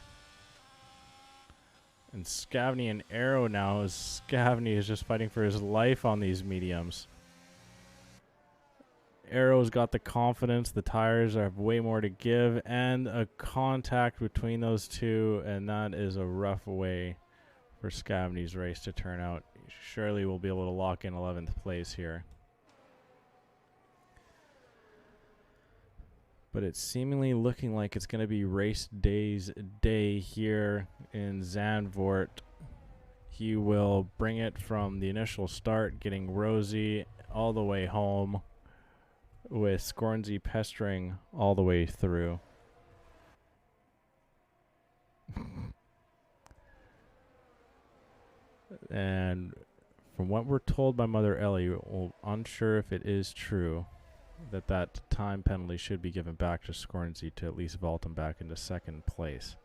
And Scavney and Arrow now, as Scavney is just fighting for his life on these mediums. Arrow's got the confidence, the tires have way more to give, and a contact between those two, and that is a rough way for Scavney's race to turn out. Surely we'll be able to lock in 11th place here. But it's seemingly looking like it's going to be Race Day's day here in Zanvdoort. He will bring it from the initial start, getting Rosie all the way home with Scornsy pestering all the way through. And from what we're told by Mother Ellie, we're unsure if it is true that time penalty should be given back to Scornsy to at least vault him back into second place.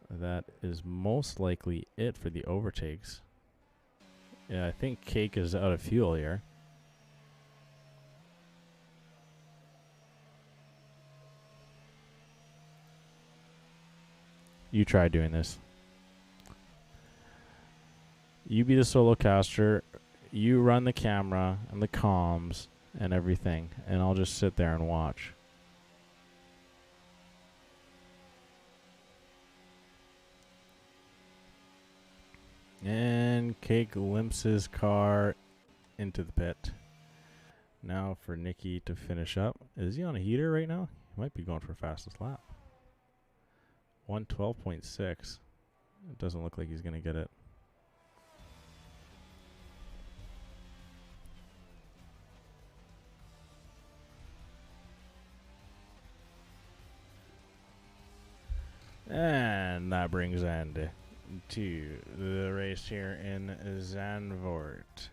That is most likely it for the overtakes. Yeah, I think Cake is out of fuel here. You try doing this. You be the solo caster. You run the camera and the comms and everything, and I'll just sit there and watch. And Cake limps his car into the pit. Now for Nicky to finish up. Is he on a heater right now? He might be going for fastest lap. 112.6. It doesn't look like he's going to get it. And that brings end to the race here in Zanvdoort.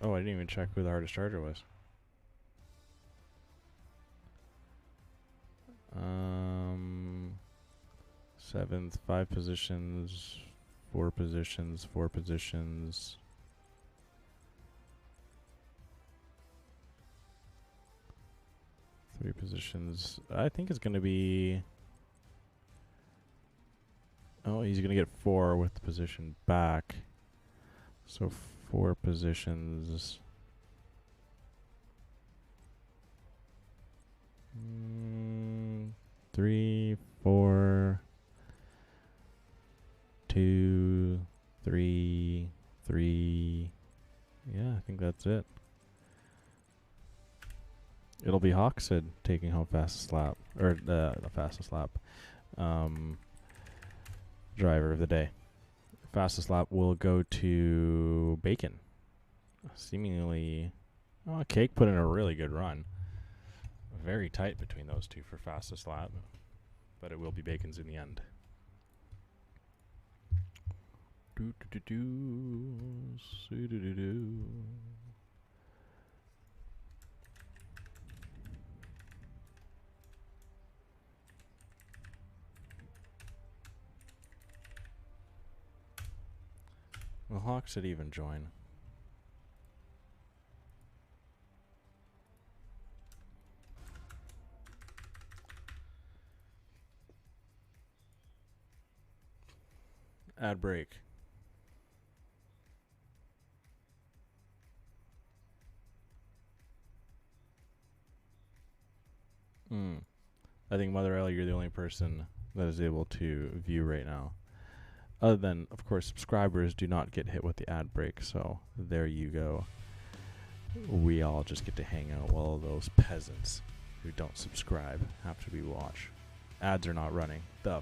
Oh, I didn't even check who the hardest charger was. Seventh, 5 positions, 4 positions, 4 positions. Three positions. I think it's going to be... Oh, he's going to get 4 with the position back. So 4 positions. 3, 4, 2, 3, 3. Yeah, I think that's it. It'll be Hawksid taking home fastest lap, or the fastest lap driver of the day. Fastest lap will go to Bacon. Seemingly, Cake put in a really good run. Very tight between those two for fastest lap, but it will be Bacon's in the end. Will Hawksid even join? Ad break. I think Mother Ellie, you're the only person that is able to view right now. Other than, of course, subscribers do not get hit with the ad break, so there you go. We all just get to hang out while those peasants who don't subscribe have to be watch. Ads are not running. The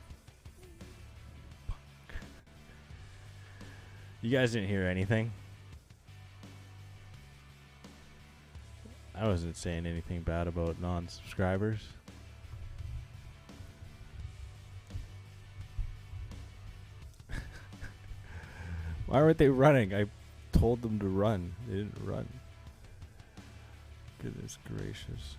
fuck. You guys didn't hear anything? I wasn't saying anything bad about non-subscribers. Why weren't they running? I told them to run. They didn't run. Goodness gracious.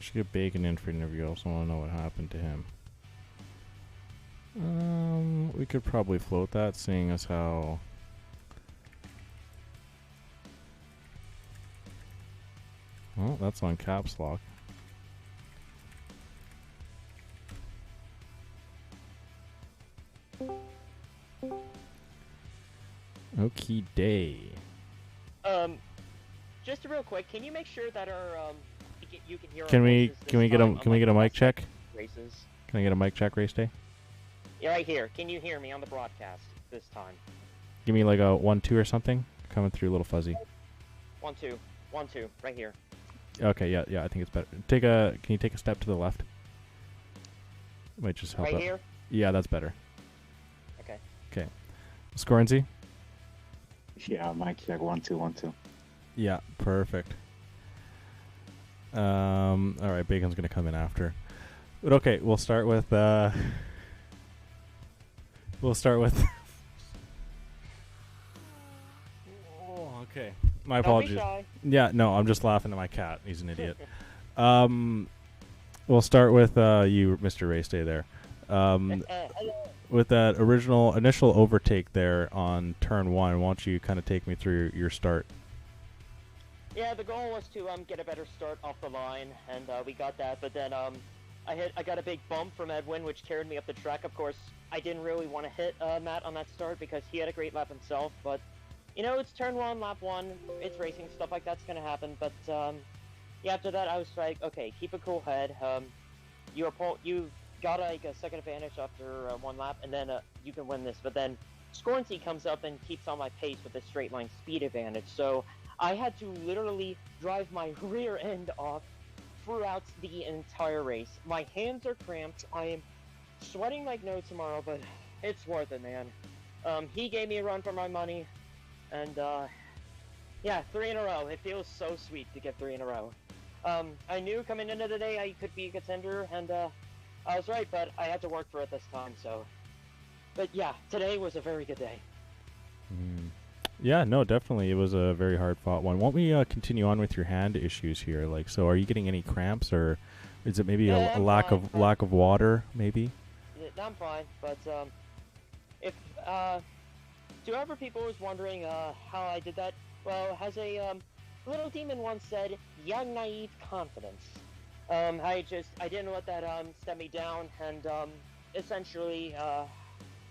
Should get Bacon in for an interview. I also want to know what happened to him. We could probably float that, seeing as how... Oh, that's on caps lock. Okie day. Just real quick, can you make sure that our you can hear? Can our we voices can we this get a time, can we get a mic check? Races. Can I get a mic check, race day? Yeah, right here. Can you hear me on the broadcast this time? Give me like a 1-2 or something. Coming through a little fuzzy. 1 2 1 2 right here. Okay, yeah, I think it's better. Can you take a step to the left? Might just help Right out. here. Yeah, that's better. Okay. Okay. Scorency? Yeah, mic check 1 2 1 2. Yeah, perfect. All right, Bacon's gonna come in after. But okay, we'll start with Oh, okay. My apologies. Don't be shy. Yeah, no, I'm just laughing at my cat. He's an idiot. We'll start with you, Mr. Race Day there. With that initial overtake there on turn 1, why don't you kind of take me through your start? Yeah, the goal was to get a better start off the line, and we got that. But then I got a big bump from Edwin, which carried me up the track. Of course, I didn't really want to hit Matt on that start because he had a great lap himself. But you know, it's turn 1, lap 1. It's racing, stuff like that's gonna happen. But yeah, after that, I was like, okay, keep a cool head. You got like a second advantage after 1 lap, and then you can win this. But then Scornsey comes up and keeps on my pace with a straight line speed advantage. So I had to literally drive my rear end off throughout the entire race. My hands are cramped. I am sweating like no tomorrow, but it's worth it, man. He gave me a run for my money, and yeah, 3 in a row. It feels so sweet to get 3 in a row. I knew coming into the day I could be a contender, and I was right, but I had to work for it this time, so... But yeah, today was a very good day. Yeah, no, definitely. It was a very hard-fought one. Won't we continue on with your hand issues here? Like, so are you getting any cramps, or is it maybe a lack of water, maybe? Yeah, I'm fine, but if to whoever people was wondering how I did that, well, as a little demon once said, young naive confidence. I didn't let that step me down, and essentially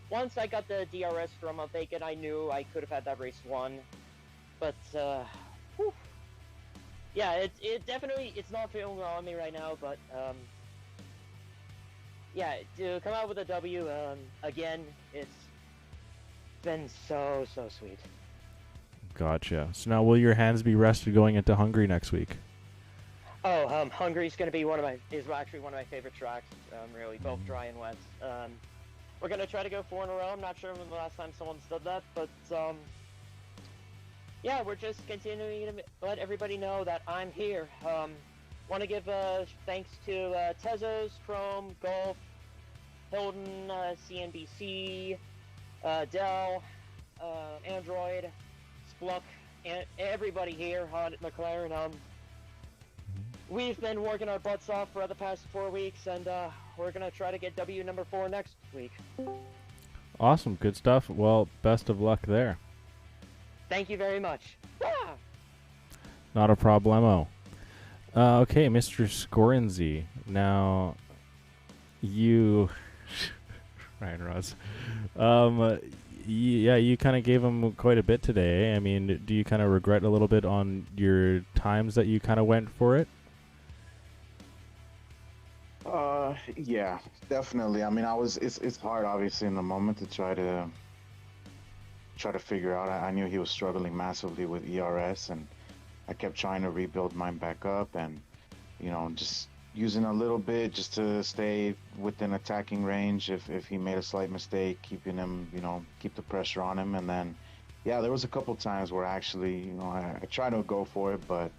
once I got the DRS from Bacon, I knew I could have had that race won. But whew. Yeah, it definitely, it's not feeling well on me right now, but yeah, to come out with a W again, it's been so sweet. Gotcha. So now, will your hands be rested going into Hungary next week? Oh, Hungary's gonna be actually one of my favorite tracks. Really, both dry and wet. We're gonna try to go 4 in a row. I'm not sure when the last time someone's done that, but yeah, we're just continuing to let everybody know that I'm here. Want to give thanks to Tezos, Chrome, Golf, Hilton, CNBC, Dell, Android, Spluck, and everybody here on McLaren. We've been working our butts off for the past 4 weeks, and we're going to try to get W number 4 next week. Awesome. Good stuff. Well, best of luck there. Thank you very much. Ah! Not a problemo. Okay, Mr. Scorenzy. Now, you... Ryan Ross. Yeah, you kind of gave him quite a bit today. I mean, do you kind of regret a little bit on your times that you kind of went for it? Yeah, definitely. I mean, it's hard obviously in the moment to try to figure out. I knew he was struggling massively with ERS, and I kept trying to rebuild mine back up, and just using a little bit just to stay within attacking range. If he made a slight mistake, keeping him, keep the pressure on him. And then yeah, there was a couple times where actually, I tried to go for it, but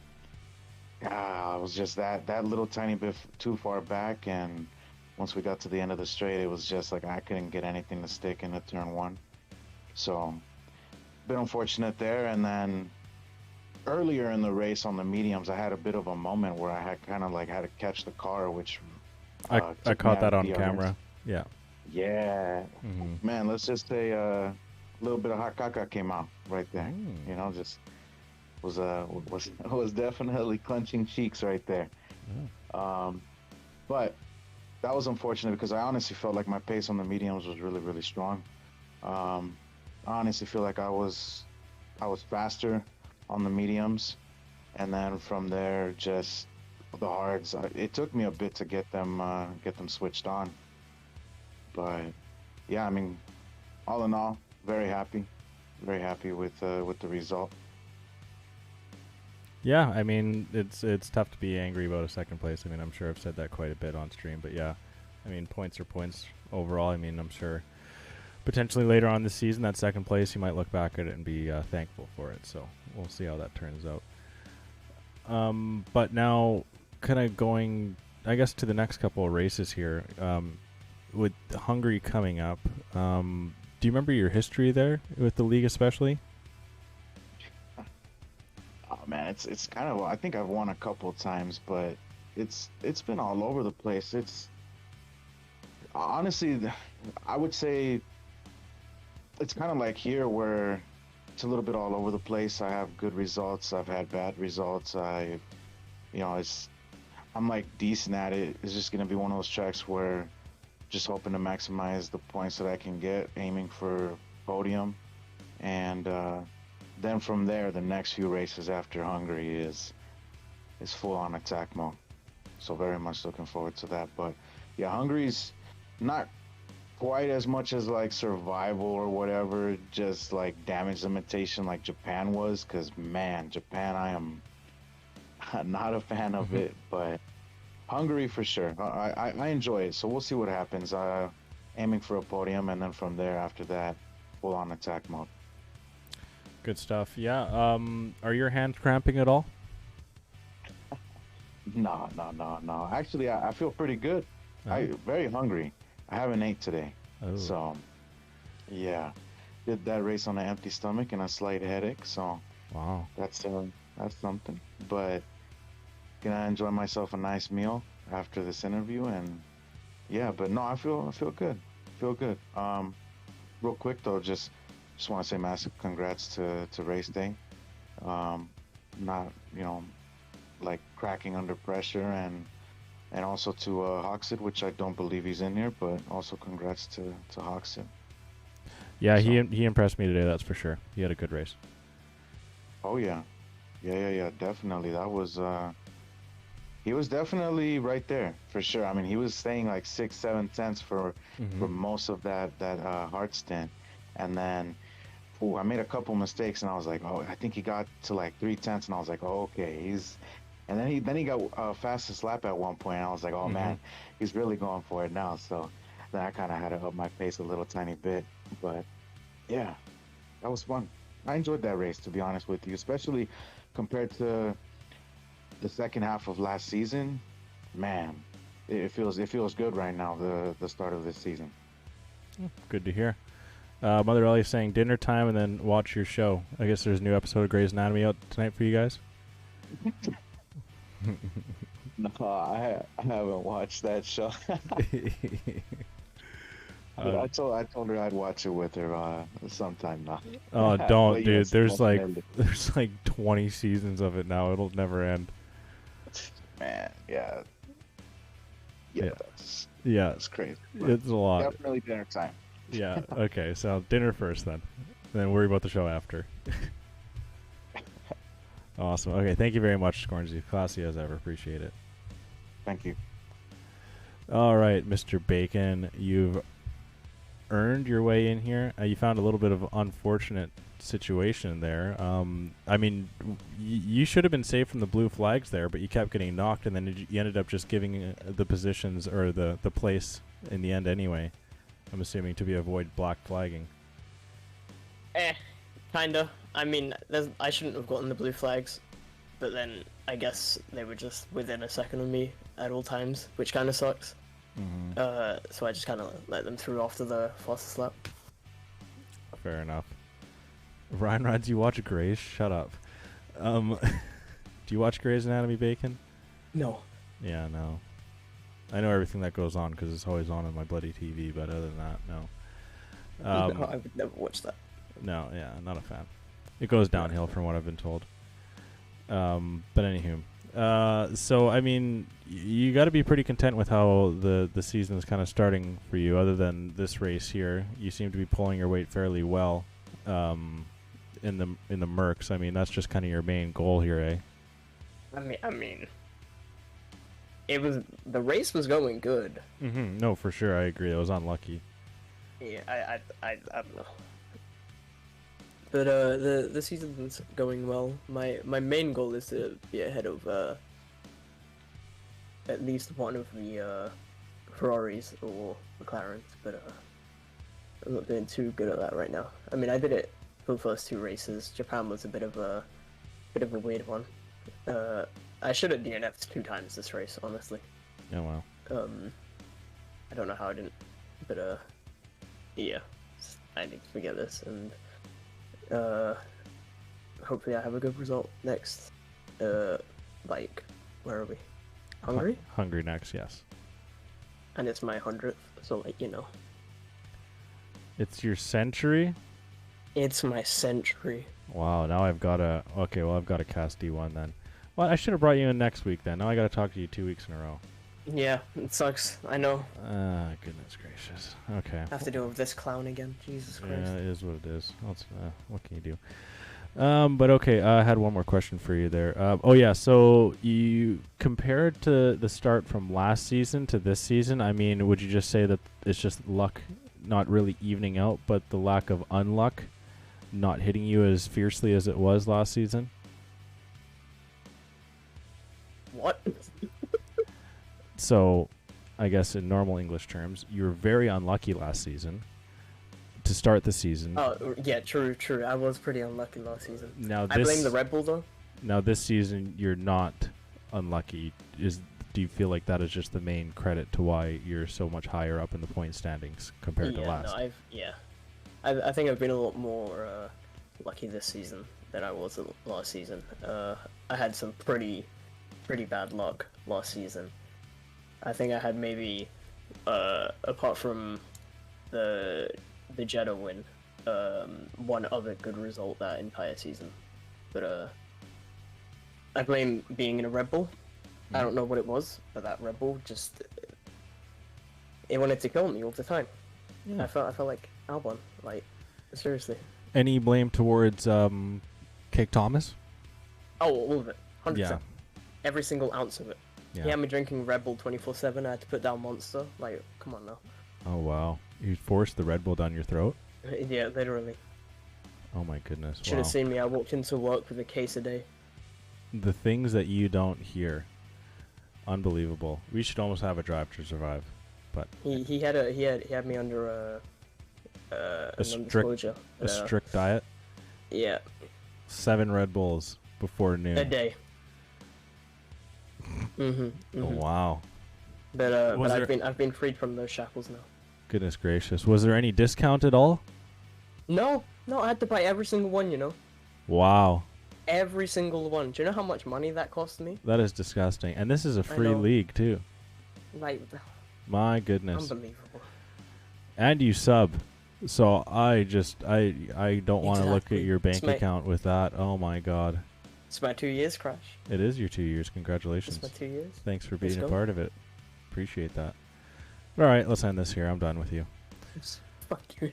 I was just that little tiny bit too far back, and once we got to the end of the straight, it was just like I couldn't get anything to stick into turn 1. So, a bit unfortunate there. And then, earlier in the race on the mediums, I had a bit of a moment where I had kind of like had to catch the car, which I took me caught out that of on DRS. camera. Yeah. Yeah, Mm-hmm. man. Let's just say a little bit of hot caca came out right there. Mm. You know, just was definitely clenching cheeks right there. Um, but that was unfortunate because I honestly felt like my pace on the mediums was really, really strong. Um, I honestly feel like I was faster on the mediums, and then from there, just the hards. It took me a bit to get them switched on, but yeah, I mean, all in all, very happy with the result. Yeah, I mean, it's tough to be angry about a second place. I mean, I'm sure I've said that quite a bit on stream, but yeah, I mean, points are points overall. I mean, I'm sure potentially later on this season, that second place, you might look back at it and be thankful for it. So we'll see how that turns out. But now, kind of going, I guess, to the next couple of races here, with Hungary coming up. Do you remember your history there with the league, especially? Oh man, it's kind of, I think I've won a couple times, but it's been all over the place. It's honestly, I would say it's kind of like here where it's a little bit all over the place. I have good results. I've had bad results. It's I'm like decent at it. It's just gonna be one of those tracks where just hoping to maximize the points that I can get, aiming for podium, and then from there, the next few races after Hungary is full on attack mode. So very much looking forward to that. But yeah, Hungary's not quite as much as like survival or whatever, just like damage limitation like Japan was. Because man, Japan, I am not a fan of it, but Hungary for sure. I enjoy it. So we'll see what happens. Aiming for a podium, and then from there after that, full on attack mode. Good stuff. Yeah. Are your hands cramping at all? No, no, no, no. Actually, I feel pretty good. Oh. I very hungry. I haven't ate today, Oh. so yeah. Did that race on an empty stomach and a slight headache, so Wow. that's something. But gonna enjoy myself a nice meal after this interview, and yeah. But no, I feel good. Feel good. Real quick though, just want to say massive congrats to race day. Not like cracking under pressure, and also to Hoxit, which I don't believe he's in here, but also congrats to Hoxit. Yeah, So- he impressed me today. That's for sure. He had a good race. Oh yeah, yeah, definitely. That was he was definitely right there for sure. I mean, he was staying like 6-7 tenths for most of that hard stint, and then I made a couple mistakes, and I was like, oh, I think he got to like 3 tenths, and I was like, oh, okay, he's. And then he got fastest lap at one point, and I was like, oh man, he's really going for it now. So then I kind of had to up my pace a little tiny bit, but yeah, that was fun. I enjoyed that race, to be honest with you, especially compared to the second half of last season. Man, it feels good right now. The start of this season. Good to hear. Mother Ellie saying dinner time and then watch your show. I guess there's a new episode of Grey's Anatomy out tonight for you guys. No, I haven't watched that show. I told her I'd watch it with her sometime now. Oh, don't, But dude. yes, There's definitely. 20 seasons of it now. It'll never end. Man, yeah, Yeah. that's Yeah, crazy. But it's a lot. definitely dinner time. Yeah. Okay. So dinner first, then worry about the show after. Awesome. Okay. Thank you very much, Scornsy. Classy as ever. Appreciate it. Thank you. All right, Mr. Bacon, you've earned your way in here. You found a little bit of unfortunate situation there. I mean, you should have been saved from the blue flags there, but you kept getting knocked, and then you ended up just giving the positions or the place in the end anyway. I'm assuming to avoid black flagging. Kinda. I mean, I shouldn't have gotten the blue flags, but then I guess they were just within a second of me at all times, which kind of sucks. So I just kind of let them through after the fastest lap. Fair enough. Ryan Rods, you watch Grace? Shut up. Do you watch Grey's Anatomy, Bacon? No. Yeah, no. I know everything that goes on because it's always on my bloody TV, but other than that, no. No, I would never watch that. No, yeah, not a fan. It goes downhill from what I've been told. But anywho. So, I mean, you got to be pretty content with how the season is kind of starting for you, other than this race here. You seem to be pulling your weight fairly well in the Mercs. I mean, that's just kind of your main goal here, eh? I mean, the race was going good. Mm-hmm. No, for sure, I agree. It was unlucky. Yeah, I don't know. But the season's going well. My main goal is to be ahead of at least one of the Ferraris or McLarens, but I'm not doing too good at that right now. I mean, I did it for the first 2 races. Japan was a bit of a weird one. I should have DNF'd 2 times this race, honestly. Oh, wow. I don't know how I didn't, but yeah, I need to forget this, and hopefully I have a good result next. Like, where are we? Hungary? Hungary next, yes. And it's my 100th, so like, you know. It's your century? It's my century. Wow, now I've got to... Okay, well, I've got to cast D1 then. Well, I should have brought you in next week then. Now I got to talk to you 2 weeks in a row. Yeah, it sucks. I know. Goodness gracious. Okay. I have to deal with this clown again. Jesus Christ. Yeah, it is what it is. What can you do? But okay, I had one more question for you there. Oh yeah, so you compared to the start from last season to this season, I mean, would you just say that it's just luck not really evening out, but the lack of unluck not hitting you as fiercely as it was last season? What? So, I guess in normal English terms, you were very unlucky last season to start the season. Oh, yeah, true. I was pretty unlucky last season. Now I blame the Red Bull, though. Now this season, you're not unlucky. Do you feel like that is just the main credit to why you're so much higher up in the point standings compared to last? I think I've been a lot more lucky this season than I was last season. I had some pretty bad luck last season. I think I had maybe, apart from the Jeddah win, one other good result that entire season. But I blame being in a Red Bull. I don't know what it was, but that Red Bull just it wanted to kill me all the time. Yeah. I felt like Albon, like seriously. Any blame towards Cake Thomas? Oh, all of it, 100%. Yeah. Every single ounce of it. Yeah. He had me drinking Red Bull 24/7. I had to put down Monster. Like, come on now. Oh wow, you forced the Red Bull down your throat? Yeah, literally. Oh my goodness. Should have seen me. I walked into work with a case a day. The things that you don't hear. Unbelievable. We should almost have a Drive to Survive, but he had me under a strict diet. Yeah. 7 Red Bulls before noon. A day. Oh, wow. But I've been freed from those shackles now. Goodness gracious. Was there any discount at all? No, I had to buy every single one, you know. Wow. Every single one. Do you know how much money that cost me? That is disgusting. And this is a free league too. Like, my goodness. Unbelievable. And you sub. So I don't want to look at your bank account with that. Oh my god. It's my 2 years, Crash. It is your 2 years. Congratulations. It's my 2 years. Thanks for being a part of it. Appreciate that. All right, let's end this here. I'm done with you. Fuck you.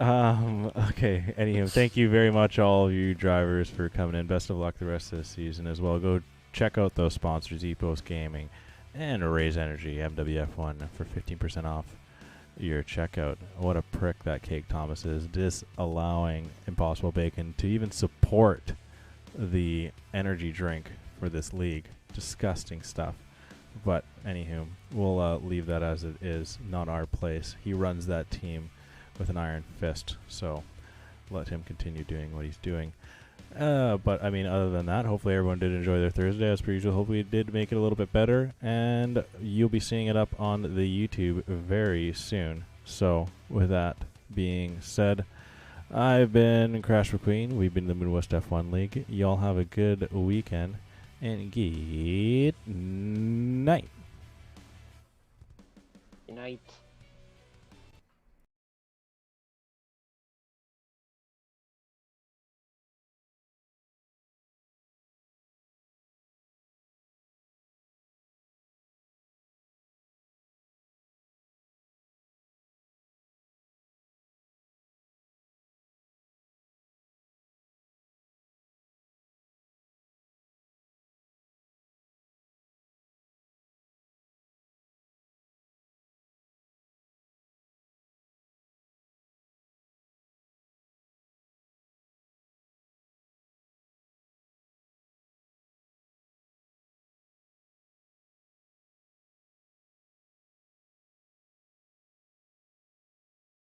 Okay. Anywho, thank you very much, all of you drivers, for coming in. Best of luck the rest of the season as well. Go check out those sponsors, Epos Gaming and Raise Energy, MWF1, for 15% off your checkout. What a prick that Cake Thomas is, disallowing Impossible Bacon to even support the energy drink for this league. Disgusting stuff. But anywho, we'll leave that as it is, not our place. He runs that team with an iron fist, so let him continue doing what he's doing. But I mean, other than that, hopefully everyone did enjoy their Thursday as per usual. Hopefully it did make it a little bit better, and you'll be seeing it up on the YouTube very soon. So with that being said, I've been Crash McQueen. We've been the Midwest F1 League. Y'all have a good weekend and good night. Good night.